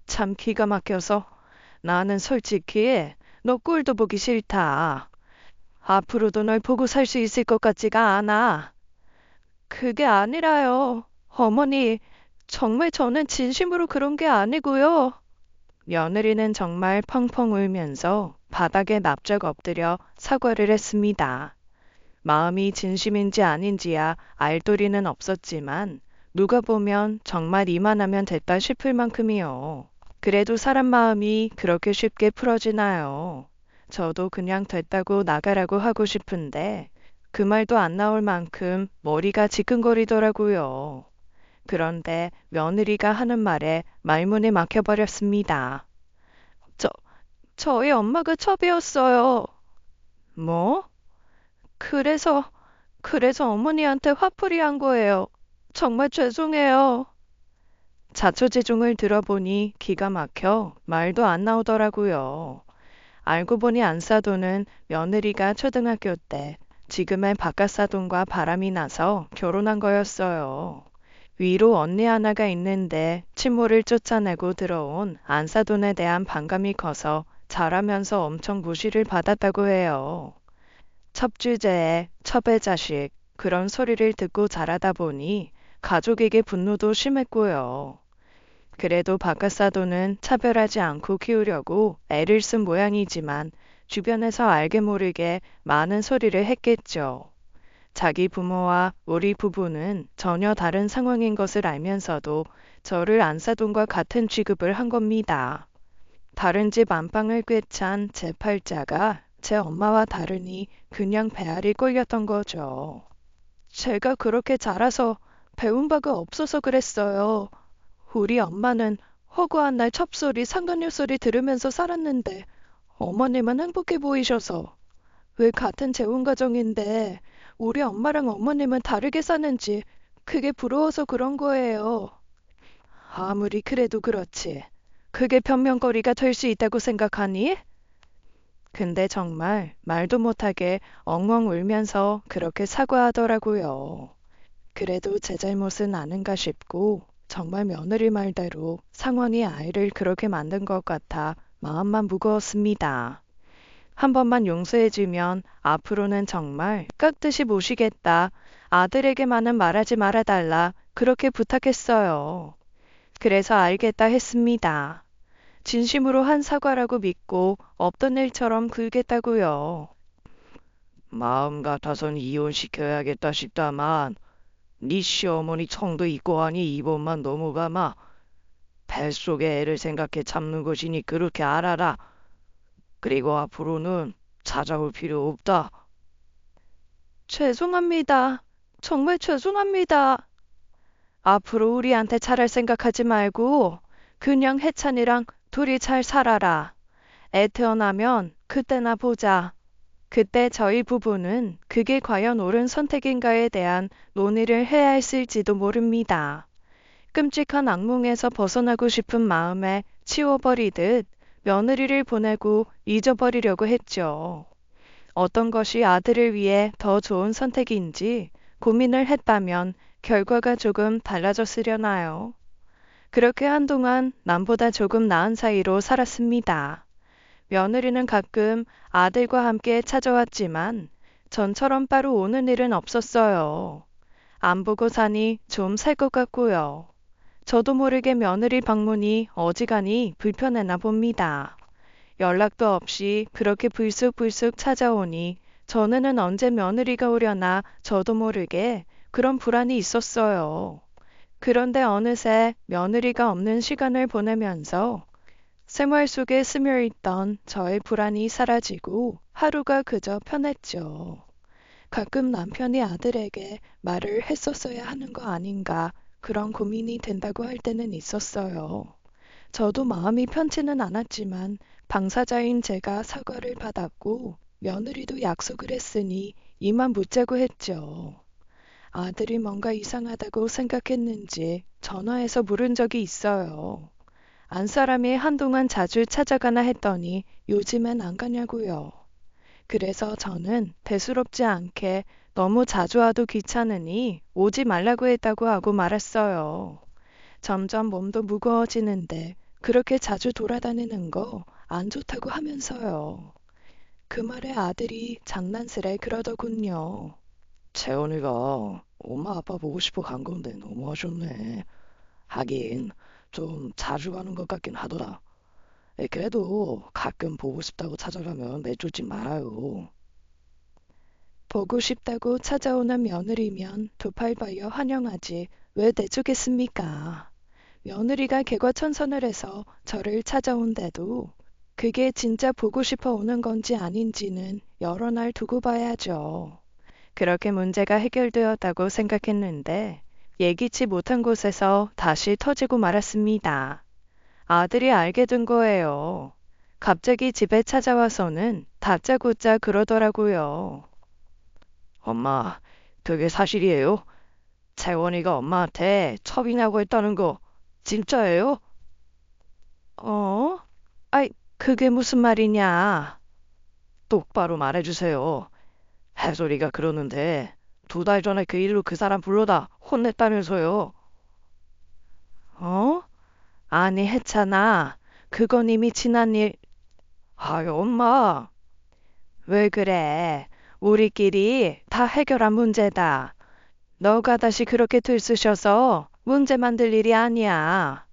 참 기가 막혀서. 나는 솔직히 너 꼴도 보기 싫다. 앞으로도 널 보고 살 수 있을 것 같지가 않아. 그게 아니라요. 어머니, 정말 저는 진심으로 그런 게 아니고요. 며느리는 정말 펑펑 울면서 바닥에 납작 엎드려 사과를 했습니다. 마음이 진심인지 아닌지야 알 도리는 없었지만 누가 보면 정말 이만하면 됐다 싶을 만큼이요. 그래도 사람 마음이 그렇게 쉽게 풀어지나요? 저도 그냥 됐다고 나가라고 하고 싶은데 그 말도 안 나올 만큼 머리가 지끈거리더라고요. 그런데 며느리가 하는 말에 말문이 막혀버렸습니다. 저, 저희 엄마가 첩이었어요. 뭐? 그래서, 그래서 어머니한테 화풀이 한 거예요. 정말 죄송해요. 자초지종을 들어보니 기가 막혀 말도 안 나오더라고요. 알고 보니 안사돈은 며느리가 초등학교 때 지금의 바깥사돈과 바람이 나서 결혼한 거였어요. 위로 언니 하나가 있는데 친모를 쫓아내고 들어온 안사돈에 대한 반감이 커서 자라면서 엄청 무시를 받았다고 해요. 첩주제에 첩의 자식 그런 소리를 듣고 자라다 보니 가족에게 분노도 심했고요. 그래도 바깥사돈은 차별하지 않고 키우려고 애를 쓴 모양이지만 주변에서 알게 모르게 많은 소리를 했겠죠. 자기 부모와 우리 부부는 전혀 다른 상황인 것을 알면서도 저를 안사돈과 같은 취급을 한 겁니다. 다른 집 안방을 꿰찬 제 팔자가 제 엄마와 다르니 그냥 배알이 꼴렸던 거죠. 제가 그렇게 자라서 배운 바가 없어서 그랬어요. 우리 엄마는 허구한 날 첩소리, 상간녀 소리 들으면서 살았는데 어머님은 행복해 보이셔서 왜 같은 재혼 가정인데 우리 엄마랑 어머님은 다르게 사는지 그게 부러워서 그런 거예요. 아무리 그래도 그렇지. 그게 변명거리가 될 수 있다고 생각하니? 근데 정말 말도 못하게 엉엉 울면서 그렇게 사과하더라고요. 그래도 제 잘못은 아는가 싶고 정말 며느리 말대로 상황이 아이를 그렇게 만든 것 같아 마음만 무거웠습니다. 한 번만 용서해주면 앞으로는 정말 깍듯이 모시겠다. 아들에게만은 말하지 말아달라. 그렇게 부탁했어요. 그래서 알겠다 했습니다. 진심으로 한 사과라고 믿고 없던 일처럼 굴겠다고요. 마음 같아선 이혼시켜야겠다 싶다만 네 시어머니 청도 있고 하니 이번만 넘어가마. 뱃속에 애를 생각해 참는 것이니 그렇게 알아라. 그리고 앞으로는 찾아올 필요 없다. 죄송합니다. 정말 죄송합니다. 앞으로 우리한테 잘할 생각하지 말고 그냥 해찬이랑 둘이 잘 살아라. 애 태어나면 그때나 보자. 그때 저희 부부는 그게 과연 옳은 선택인가에 대한 논의를 해야 했을지도 모릅니다. 끔찍한 악몽에서 벗어나고 싶은 마음에 치워버리듯 며느리를 보내고 잊어버리려고 했죠. 어떤 것이 아들을 위해 더 좋은 선택인지 고민을 했다면 결과가 조금 달라졌으려나요? 그렇게 한동안 남보다 조금 나은 사이로 살았습니다. 며느리는 가끔 아들과 함께 찾아왔지만 전처럼 따로 오는 일은 없었어요. 안 보고 사니 좀 살 것 같고요. 저도 모르게 며느리 방문이 어지간히 불편했나 봅니다. 연락도 없이 그렇게 불쑥불쑥 찾아오니 전에는 언제 며느리가 오려나 저도 모르게 그런 불안이 있었어요. 그런데 어느새 며느리가 없는 시간을 보내면서 생활 속에 스며있던 저의 불안이 사라지고 하루가 그저 편했죠. 가끔 남편이 아들에게 말을 했었어야 하는 거 아닌가 그런 고민이 된다고 할 때는 있었어요. 저도 마음이 편치는 않았지만 당사자인 제가 사과를 받았고 며느리도 약속을 했으니 이만 묻자고 했죠. 아들이 뭔가 이상하다고 생각했는지 전화해서 물은 적이 있어요. 안사람이 한동안 자주 찾아가나 했더니 요즘엔 안 가냐고요. 그래서 저는 대수롭지 않게 너무 자주 와도 귀찮으니 오지 말라고 했다고 하고 말았어요. 점점 몸도 무거워지는데 그렇게 자주 돌아다니는 거 안 좋다고 하면서요. 그 말에 아들이 장난스레 그러더군요. 채원이가 엄마 아빠 보고 싶어 간 건데 너무 아쉽네. 하긴 좀 자주 가는 것 같긴 하더라. 그래도 가끔 보고 싶다고 찾아가면 내쫓지 말아요. 보고 싶다고 찾아오는 며느리면 두 팔 벌려 환영하지 왜 내주겠습니까? 며느리가 개과천선을 해서 저를 찾아온데도 그게 진짜 보고 싶어 오는 건지 아닌지는 여러 날 두고 봐야죠. 그렇게 문제가 해결되었다고 생각했는데 예기치 못한 곳에서 다시 터지고 말았습니다. 아들이 알게 된 거예요. 갑자기 집에 찾아와서는 다짜고짜 그러더라고요. 엄마, 그게 사실이에요? 채원이가 엄마한테 첩이냐고 했다는 거 진짜예요? 어? 아이, 그게 무슨 말이냐? 똑바로 말해주세요. 해솔이가 그러는데 2달 전에 그 일로 그 사람 불러다 혼냈다면서요. 어? 아니, 했잖아. 그건 이미 지난 일. 아유, 엄마. 왜 그래? 우리끼리 다 해결한 문제다. 너가 다시 그렇게 들쑤셔서 문제 만들 일이 아니야.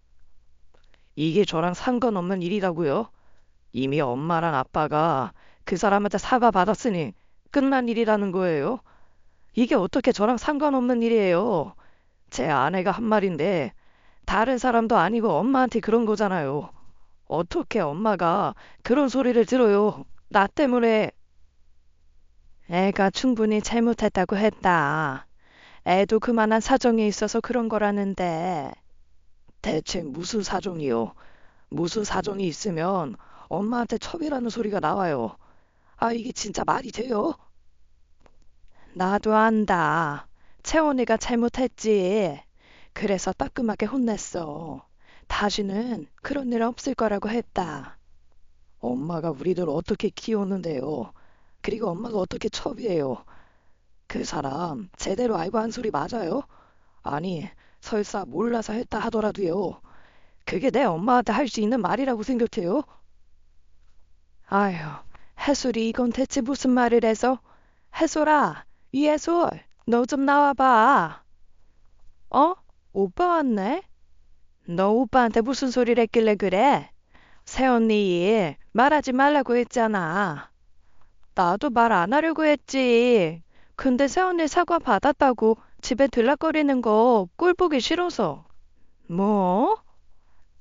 이게 저랑 상관없는 일이라고요? 이미 엄마랑 아빠가 그 사람한테 사과받았으니 끝난 일이라는 거예요? 이게 어떻게 저랑 상관없는 일이에요? 제 아내가 한 말인데 다른 사람도 아니고 엄마한테 그런 거잖아요. 어떻게 엄마가 그런 소리를 들어요? 나 때문에. 애가 충분히 잘못했다고 했다. 애도 그만한 사정이 있어서 그런 거라는데. 대체 무슨 사정이요? 무슨 사정이 있으면 엄마한테 첩이라는 소리가 나와요. 아, 이게 진짜 말이 돼요? 나도 안다. 채원이가 잘못했지. 그래서 따끔하게 혼냈어. 다시는 그런 일 없을 거라고 했다. 엄마가 우리들 어떻게 키웠는데요? 그리고 엄마가 어떻게 첩이에요? 그 사람 제대로 알고 한 소리 맞아요? 아니, 설사 몰라서 했다 하더라도요. 그게 내 엄마한테 할 수 있는 말이라고 생각해요? 아휴, 해솔이 이건 대체 무슨 말을 해서? 해솔아, 이해솔, 너 좀 나와봐. 어? 오빠 왔네? 너 오빠한테 무슨 소리를 했길래 그래? 새언니 일 말하지 말라고 했잖아. 나도 말 안 하려고 했지. 근데 새언니 사과 받았다고 집에 들락거리는 거 꼴 보기 싫어서. 뭐?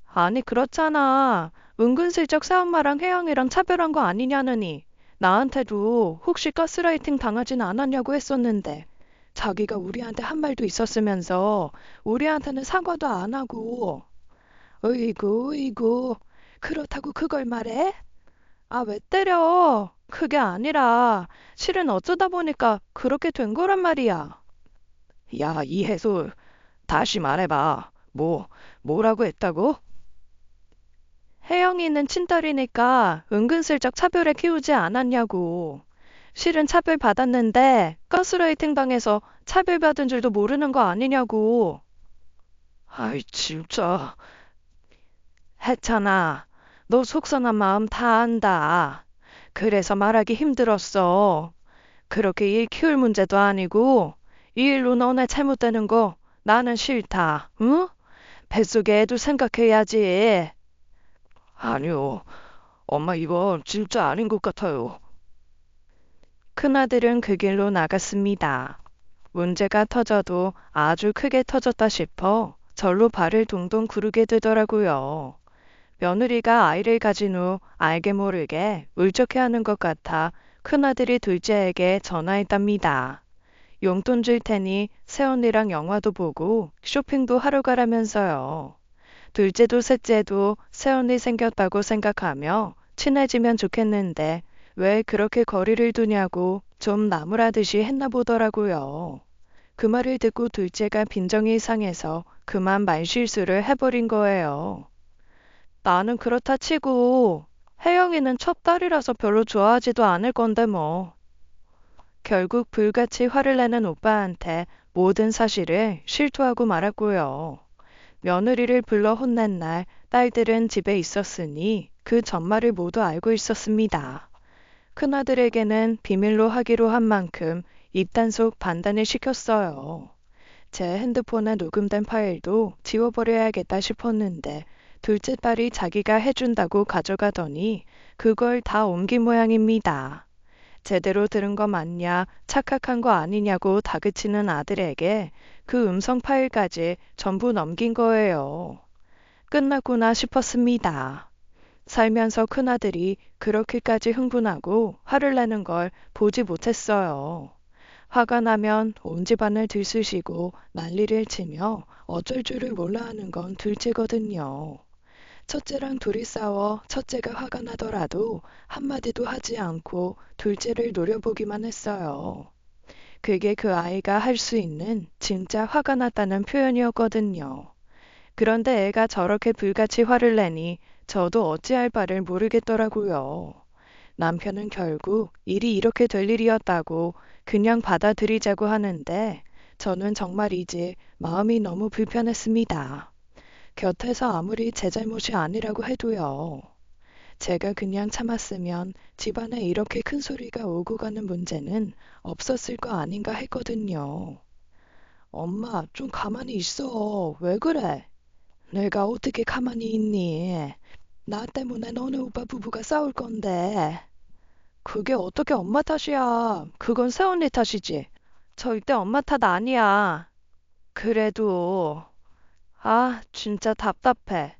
아니 그렇잖아. 은근슬쩍 새엄마랑 혜영이랑 차별한 거 아니냐느니. 나한테도 혹시 가스라이팅 당하진 않았냐고 했었는데 자기가 우리한테 한 말도 있었으면서 우리한테는 사과도 안 하고. 으이구 으이구 그렇다고 그걸 말해? 아, 왜 때려? 그게 아니라 실은 어쩌다 보니까 그렇게 된 거란 말이야. 야, 이해솔, 다시 말해봐. 뭐라고 했다고? 혜영이는 친딸이니까 은근슬쩍 차별에 키우지 않았냐고. 실은 차별 받았는데 가스라이팅 당해서 차별받은 줄도 모르는 거 아니냐고. 아이, 진짜. 했잖아. 너 속상한 마음 다 안다. 그래서 말하기 힘들었어. 그렇게 일 키울 문제도 아니고 이 일로 너네 잘못되는 거 나는 싫다. 응? 뱃속에 애도 생각해야지. 아니요. 엄마 이건 진짜 아닌 것 같아요. 큰아들은 그 길로 나갔습니다. 문제가 터져도 아주 크게 터졌다 싶어 절로 발을 동동 구르게 되더라고요. 며느리가 아이를 가진 후 알게 모르게 울적해하는 것 같아 큰아들이 둘째에게 전화했답니다. 용돈 줄 테니 새언니랑 영화도 보고 쇼핑도 하러 가라면서요. 둘째도 셋째도 새언니 생겼다고 생각하며 친해지면 좋겠는데 왜 그렇게 거리를 두냐고 좀 나무라듯이 했나 보더라고요. 그 말을 듣고 둘째가 빈정이 상해서 그만 말실수를 해버린 거예요. 나는 그렇다 치고 혜영이는 첫 딸이라서 별로 좋아하지도 않을 건데 뭐. 결국 불같이 화를 내는 오빠한테 모든 사실을 실토하고 말았고요. 며느리를 불러 혼낸 날 딸들은 집에 있었으니 그 전말을 모두 알고 있었습니다. 큰아들에게는 비밀로 하기로 한 만큼 입단속 반단을 시켰어요. 제 핸드폰에 녹음된 파일도 지워버려야겠다 싶었는데 둘째 딸이 자기가 해준다고 가져가더니 그걸 다 옮긴 모양입니다. 제대로 들은 거 맞냐, 착각한 거 아니냐고 다그치는 아들에게 그 음성 파일까지 전부 넘긴 거예요. 끝났구나 싶었습니다. 살면서 큰아들이 그렇게까지 흥분하고 화를 내는 걸 보지 못했어요. 화가 나면 온 집안을 들쑤시고 난리를 치며 어쩔 줄을 몰라 하는 건 둘째거든요. 첫째랑 둘이 싸워 첫째가 화가 나더라도 한마디도 하지 않고 둘째를 노려보기만 했어요. 그게 그 아이가 할 수 있는 진짜 화가 났다는 표현이었거든요. 그런데 애가 저렇게 불같이 화를 내니 저도 어찌할 바를 모르겠더라고요. 남편은 결국 일이 이렇게 될 일이었다고 그냥 받아들이자고 하는데 저는 정말이지 마음이 너무 불편했습니다. 곁에서 아무리 제 잘못이 아니라고 해도요. 제가 그냥 참았으면 집안에 이렇게 큰 소리가 오고 가는 문제는 없었을 거 아닌가 했거든요. 엄마, 좀 가만히 있어. 왜 그래? 내가 어떻게 가만히 있니? 나 때문에 너네 오빠 부부가 싸울 건데. 그게 어떻게 엄마 탓이야. 그건 새언니 탓이지. 절대 엄마 탓 아니야. 그래도, 아, 진짜 답답해.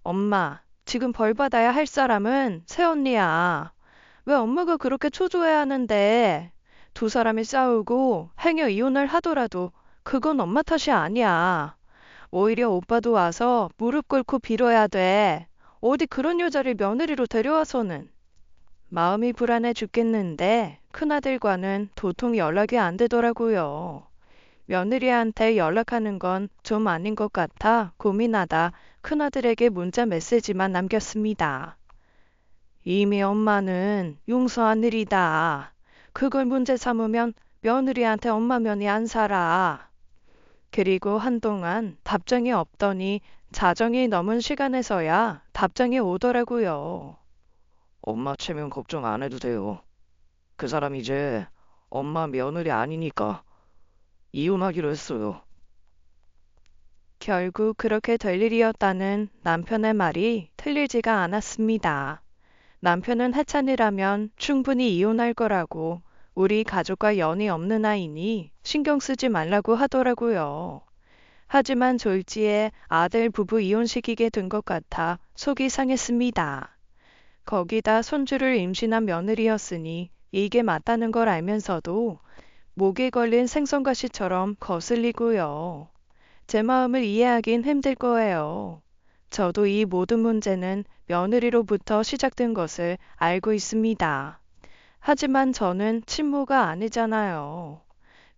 엄마, 지금 벌 받아야 할 사람은 새언니야. 왜 엄마가 그렇게 초조해 하는데 두 사람이 싸우고 행여 이혼을 하더라도 그건 엄마 탓이 아니야. 오히려 오빠도 와서 무릎 꿇고 빌어야 돼. 어디 그런 여자를 며느리로 데려와서는. 마음이 불안해 죽겠는데 큰아들과는 도통 연락이 안 되더라고요. 며느리한테 연락하는 건 좀 아닌 것 같아 고민하다 큰아들에게 문자 메시지만 남겼습니다. 이미 엄마는 용서한 일이다. 그걸 문제 삼으면 며느리한테 엄마 면이 안 살아. 그리고 한동안 답장이 없더니 자정이 넘은 시간에서야 답장이 오더라고요. 엄마 체면 걱정 안 해도 돼요. 그 사람 이제 엄마 며느리 아니니까 이혼하기로 했어요. 결국 그렇게 될 일이었다는 남편의 말이 틀리지가 않았습니다. 남편은 해찬이라면 충분히 이혼할 거라고 우리 가족과 연이 없는 아이니 신경 쓰지 말라고 하더라고요. 하지만 졸지에 아들 부부 이혼시키게 된 것 같아 속이 상했습니다. 거기다 손주를 임신한 며느리였으니 이게 맞다는 걸 알면서도 목에 걸린 생선가시처럼 거슬리고요. 제 마음을 이해하긴 힘들 거예요. 저도 이 모든 문제는 며느리로부터 시작된 것을 알고 있습니다. 하지만 저는 친모가 아니잖아요.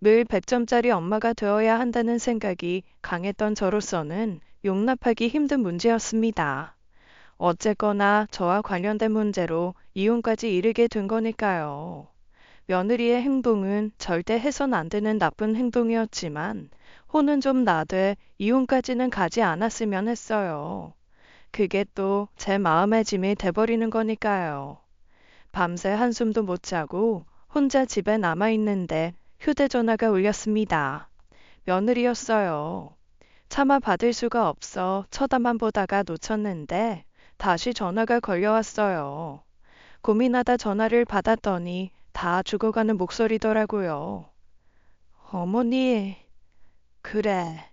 늘 100점짜리 엄마가 되어야 한다는 생각이 강했던 저로서는 용납하기 힘든 문제였습니다. 어쨌거나 저와 관련된 문제로 이혼까지 이르게 된 거니까요. 며느리의 행동은 절대 해선 안 되는 나쁜 행동이었지만 혼은 좀 나되 이혼까지는 가지 않았으면 했어요. 그게 또 제 마음의 짐이 돼버리는 거니까요. 밤새 한숨도 못 자고 혼자 집에 남아있는데 휴대전화가 울렸습니다. 며느리였어요. 차마 받을 수가 없어 쳐다만 보다가 놓쳤는데 다시 전화가 걸려왔어요. 고민하다 전화를 받았더니 다 죽어가는 목소리더라고요. 어머니, 그래.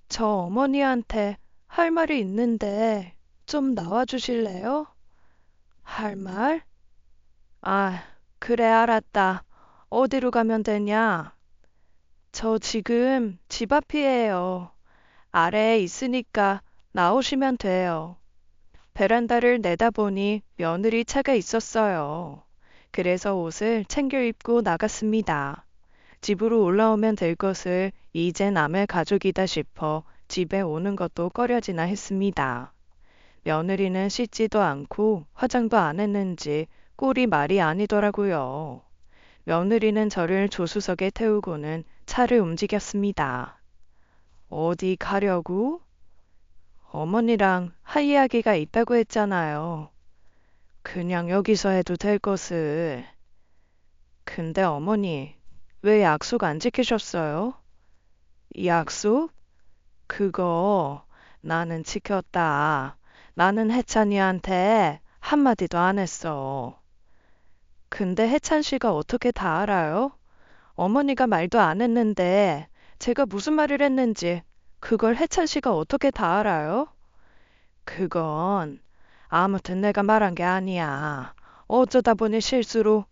저 어머니한테 할 말이 있는데 좀 나와주실래요? 할 말? 아, 그래, 알았다. 어디로 가면 되냐? 저 지금 집 앞이에요. 아래에 있으니까 나오시면 돼요. 베란다를 내다보니 며느리 차가 있었어요. 그래서 옷을 챙겨 입고 나갔습니다. 집으로 올라오면 될 것을 이제 남의 가족이다 싶어 집에 오는 것도 꺼려지나 했습니다. 며느리는 씻지도 않고 화장도 안 했는지 꼴이 말이 아니더라고요. 며느리는 저를 조수석에 태우고는 차를 움직였습니다. 어디 가려고? 어머니랑 할 이야기가 있다고 했잖아요. 그냥 여기서 해도 될 것을. 근데 어머니, 왜 약속 안 지키셨어요? 약속? 그거 나는 지켰다. 나는 해찬이한테 한마디도 안 했어. 근데 혜찬 씨가 어떻게 다 알아요? 어머니가 말도 안 했는데 제가 무슨 말을 했는지 그걸 혜찬 씨가 어떻게 다 알아요? 그건 아무튼 내가 말한 게 아니야. 어쩌다 보니 실수로.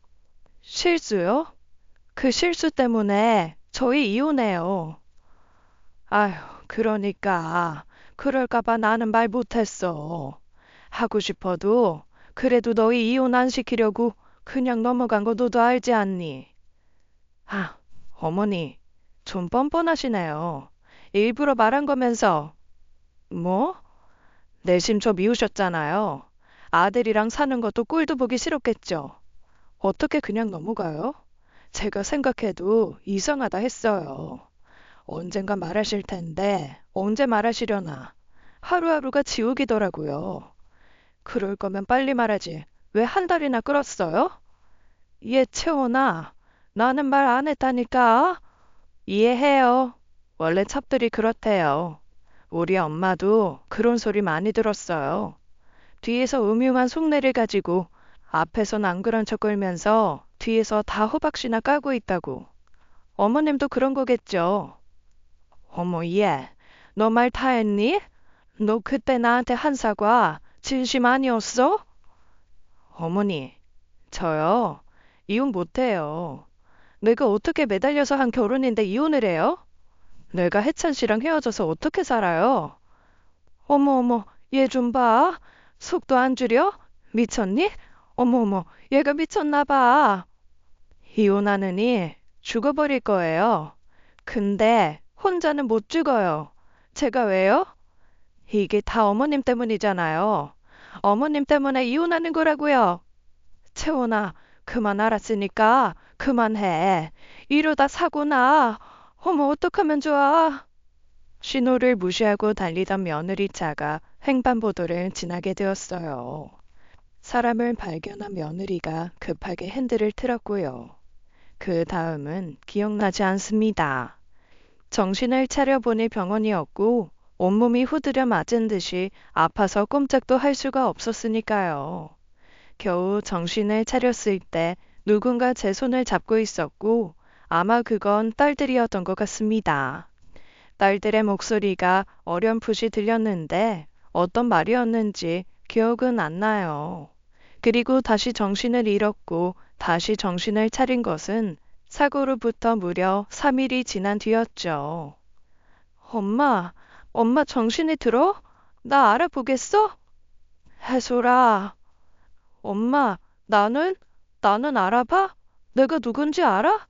실수요? 그 실수 때문에 저희 이혼해요. 아휴, 그러니까 그럴까봐 나는 말 못했어. 하고 싶어도 그래도 너희 이혼 안 시키려고 그냥 넘어간 거 너도 알지 않니? 아, 어머니, 좀 뻔뻔하시네요. 일부러 말한 거면서. 뭐? 내심 저 미우셨잖아요. 아들이랑 사는 것도 꼴도 보기 싫었겠죠. 어떻게 그냥 넘어가요? 제가 생각해도 이상하다 했어요. 언젠가 말하실 텐데 언제 말하시려나. 하루하루가 지옥이더라고요. 그럴 거면 빨리 말하지. 왜 한 달이나 끌었어요? 얘 채원아, 나는 말 안 했다니까. 이해해요. 원래 첩들이 그렇대요. 우리 엄마도 그런 소리 많이 들었어요. 뒤에서 음흉한 속내를 가지고 앞에선 안 그런 척 끌면서 뒤에서 다 호박씨나 까고 있다고. 어머님도 그런 거겠죠. 어머 얘, 너 말 다 했니? 너 그때 나한테 한 사과 진심 아니었어? 어머니, 저요. 이혼 못해요. 내가 어떻게 매달려서 한 결혼인데 이혼을 해요? 내가 혜찬 씨랑 헤어져서 어떻게 살아요? 어머 어머, 얘 좀 봐. 속도 안 줄여? 미쳤니? 어머 어머, 얘가 미쳤나 봐. 이혼하느니 죽어버릴 거예요. 근데 혼자는 못 죽어요. 제가 왜요? 이게 다 어머님 때문이잖아요. 어머님 때문에 이혼하는 거라고요. 채원아, 그만 알았으니까 그만해. 이러다 사고 나. 어머, 어떡하면 좋아. 신호를 무시하고 달리던 며느리 차가 횡단보도를 지나게 되었어요. 사람을 발견한 며느리가 급하게 핸들을 틀었고요. 그 다음은 기억나지 않습니다. 정신을 차려보니 병원이었고 온몸이 후드려 맞은 듯이 아파서 꼼짝도 할 수가 없었으니까요. 겨우 정신을 차렸을 때 누군가 제 손을 잡고 있었고 아마 그건 딸들이었던 것 같습니다. 딸들의 목소리가 어렴풋이 들렸는데 어떤 말이었는지 기억은 안 나요. 그리고 다시 정신을 잃었고 다시 정신을 차린 것은 사고로부터 무려 3일이 지난 뒤였죠. 엄마, 엄마 정신이 들어? 나 알아보겠어? 해솔아, 엄마, 나는 알아봐? 내가 누군지 알아?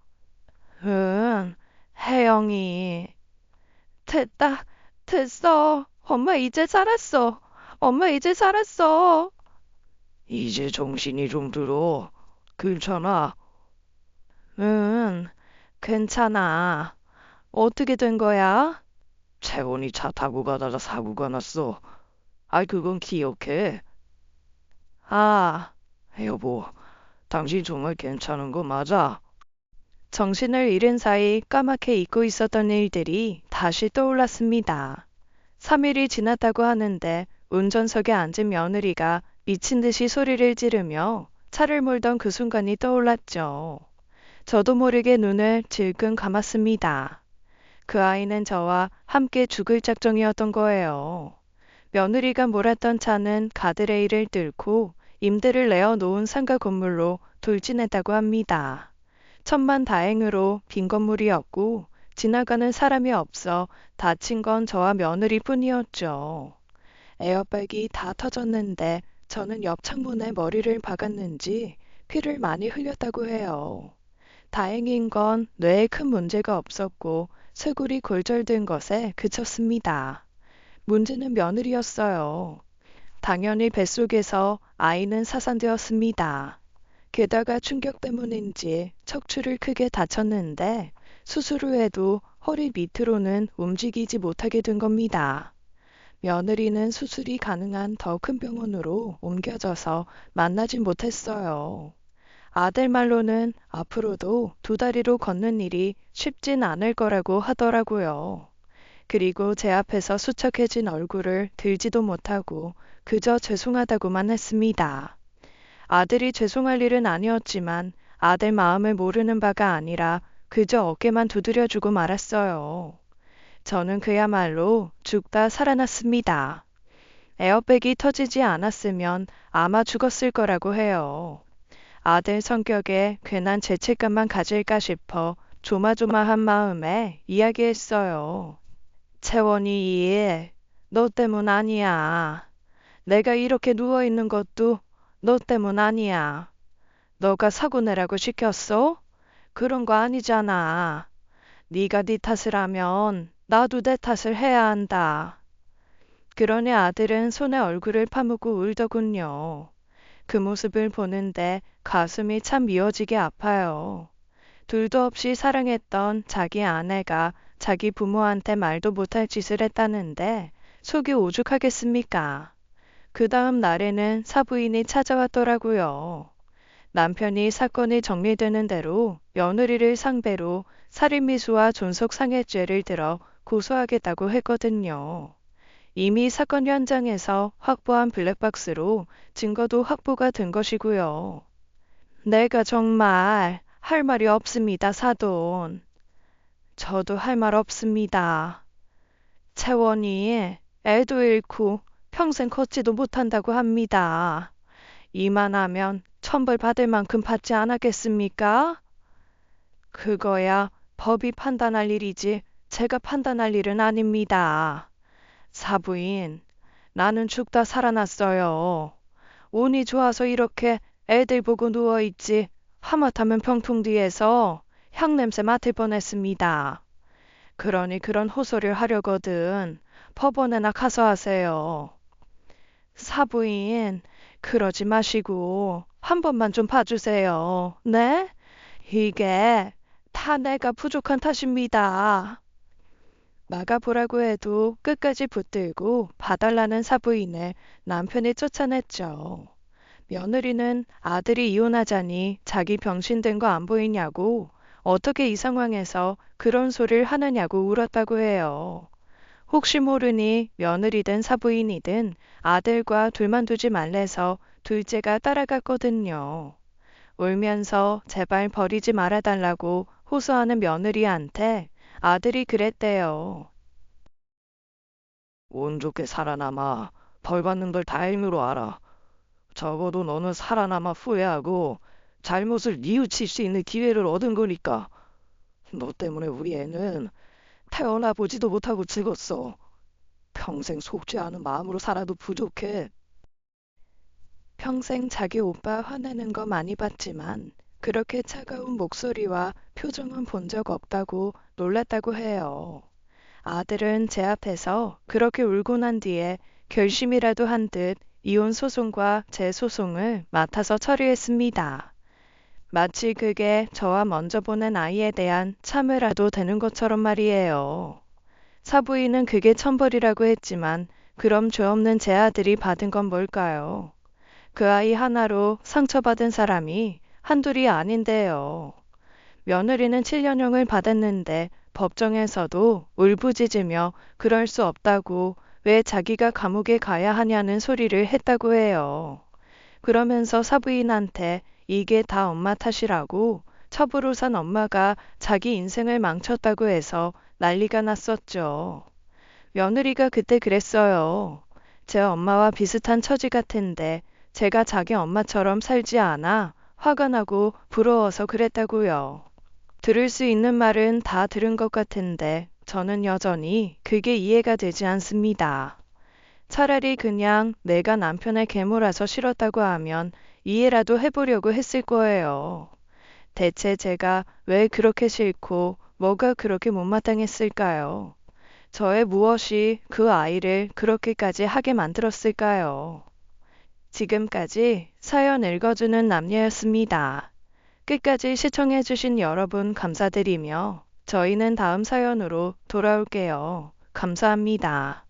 응, 혜영이. 됐다, 됐어. 엄마 이제 살았어. 엄마 이제 살았어. 이제 정신이 좀 들어. 괜찮아. 응, 괜찮아. 어떻게 된 거야? 채원이 차 타고 가다가 사고가 났어. 아이, 그건 기억해. 아, 여보, 당신 정말 괜찮은 거 맞아? 정신을 잃은 사이 까맣게 잊고 있었던 일들이 다시 떠올랐습니다. 3일이 지났다고 하는데 운전석에 앉은 며느리가 미친 듯이 소리를 지르며 차를 몰던 그 순간이 떠올랐죠. 저도 모르게 눈을 질끈 감았습니다. 그 아이는 저와 함께 죽을 작정이었던 거예요. 며느리가 몰았던 차는 가드레일을 뚫고 임대를 내어 놓은 상가 건물로 돌진했다고 합니다. 천만다행으로 빈 건물이었고 지나가는 사람이 없어 다친 건 저와 며느리 뿐이었죠. 에어백이 다 터졌는데 저는 옆 창문에 머리를 박았는지 피를 많이 흘렸다고 해요. 다행인 건 뇌에 큰 문제가 없었고 쇄골이 골절된 것에 그쳤습니다. 문제는 며느리였어요. 당연히 뱃속에서 아이는 사산되었습니다. 게다가 충격 때문인지 척추를 크게 다쳤는데 수술 후에도 허리 밑으로는 움직이지 못하게 된 겁니다. 며느리는 수술이 가능한 더 큰 병원으로 옮겨져서 만나진 못했어요. 아들 말로는 앞으로도 두 다리로 걷는 일이 쉽진 않을 거라고 하더라고요. 그리고 제 앞에서 수척해진 얼굴을 들지도 못하고 그저 죄송하다고만 했습니다. 아들이 죄송할 일은 아니었지만 아들 마음을 모르는 바가 아니라 그저 어깨만 두드려주고 말았어요. 저는 그야말로 죽다 살아났습니다. 에어백이 터지지 않았으면 아마 죽었을 거라고 해요. 아들 성격에 괜한 죄책감만 가질까 싶어 조마조마한 마음에 이야기했어요. 채원이, 너 때문 아니야. 내가 이렇게 누워있는 것도 너 때문 아니야. 너가 사고 내라고 시켰어? 그런 거 아니잖아. 네가 네 탓을 하면 나도 내 탓을 해야 한다. 그러니 아들은 손에 얼굴을 파묻고 울더군요. 그 모습을 보는데 가슴이 참 미어지게 아파요. 둘도 없이 사랑했던 자기 아내가 자기 부모한테 말도 못할 짓을 했다는데 속이 오죽하겠습니까? 그 다음 날에는 사부인이 찾아왔더라고요. 남편이 사건이 정리되는 대로 며느리를 상대로 살인미수와 존속상해죄를 들어 고소하겠다고 했거든요. 이미 사건 현장에서 확보한 블랙박스로 증거도 확보가 된 것이고요. 내가 정말 할 말이 없습니다, 사돈. 저도 할 말 없습니다. 채원이 애도 잃고 평생 걷지도 못한다고 합니다. 이만하면 천벌 받을 만큼 받지 않았겠습니까? 그거야 법이 판단할 일이지 제가 판단할 일은 아닙니다. 사부인, 나는 죽다 살아났어요. 운이 좋아서 이렇게 애들 보고 누워있지 하마터면 병풍 뒤에서 향냄새 맡을 뻔했습니다. 그러니 그런 호소를 하려거든 법원에나 가서 하세요. 사부인, 그러지 마시고 한 번만 좀 봐주세요. 네? 이게 다 내가 부족한 탓입니다. 막아보라고 해도 끝까지 붙들고 봐달라는 사부인을 남편이 쫓아냈죠. 며느리는 아들이 이혼하자니 자기 병신된 거 안 보이냐고 어떻게 이 상황에서 그런 소리를 하느냐고 울었다고 해요. 혹시 모르니 며느리든 사부인이든 아들과 둘만 두지 말래서 둘째가 따라갔거든요. 울면서 제발 버리지 말아달라고 호소하는 며느리한테 아들이 그랬대요. 운 좋게 살아남아 벌 받는 걸 다행으로 알아. 적어도 너는 살아남아 후회하고 잘못을 뉘우칠 수 있는 기회를 얻은 거니까. 너 때문에 우리 애는 태어나 보지도 못하고 죽었어. 평생 속지 않은 마음으로 살아도 부족해. 평생 자기 오빠 화내는 거 많이 봤지만 그렇게 차가운 목소리와 표정은 본 적 없다고 놀랐다고 해요. 아들은 제 앞에서 그렇게 울고 난 뒤에 결심이라도 한 듯 이혼 소송과 재소송을 맡아서 처리했습니다. 마치 그게 저와 먼저 보낸 아이에 대한 참회라도 되는 것처럼 말이에요. 사부인은 그게 천벌이라고 했지만 그럼 죄 없는 제 아들이 받은 건 뭘까요? 그 아이 하나로 상처받은 사람이 한둘이 아닌데요. 며느리는 7년형을 받았는데 법정에서도 울부짖으며 그럴 수 없다고 왜 자기가 감옥에 가야 하냐는 소리를 했다고 해요. 그러면서 사부인한테 이게 다 엄마 탓이라고 첩으로 산 엄마가 자기 인생을 망쳤다고 해서 난리가 났었죠. 며느리가 그때 그랬어요. 제 엄마와 비슷한 처지 같은데 제가 자기 엄마처럼 살지 않아 화가 나고 부러워서 그랬다고요. 들을 수 있는 말은 다 들은 것 같은데 저는 여전히 그게 이해가 되지 않습니다. 차라리 그냥 내가 남편의 계모라서 싫었다고 하면 이해라도 해보려고 했을 거예요. 대체 제가 왜 그렇게 싫고 뭐가 그렇게 못마땅했을까요? 저의 무엇이 그 아이를 그렇게까지 하게 만들었을까요? 지금까지 사연 읽어주는 남녀였습니다. 끝까지 시청해주신 여러분 감사드리며 저희는 다음 사연으로 돌아올게요. 감사합니다.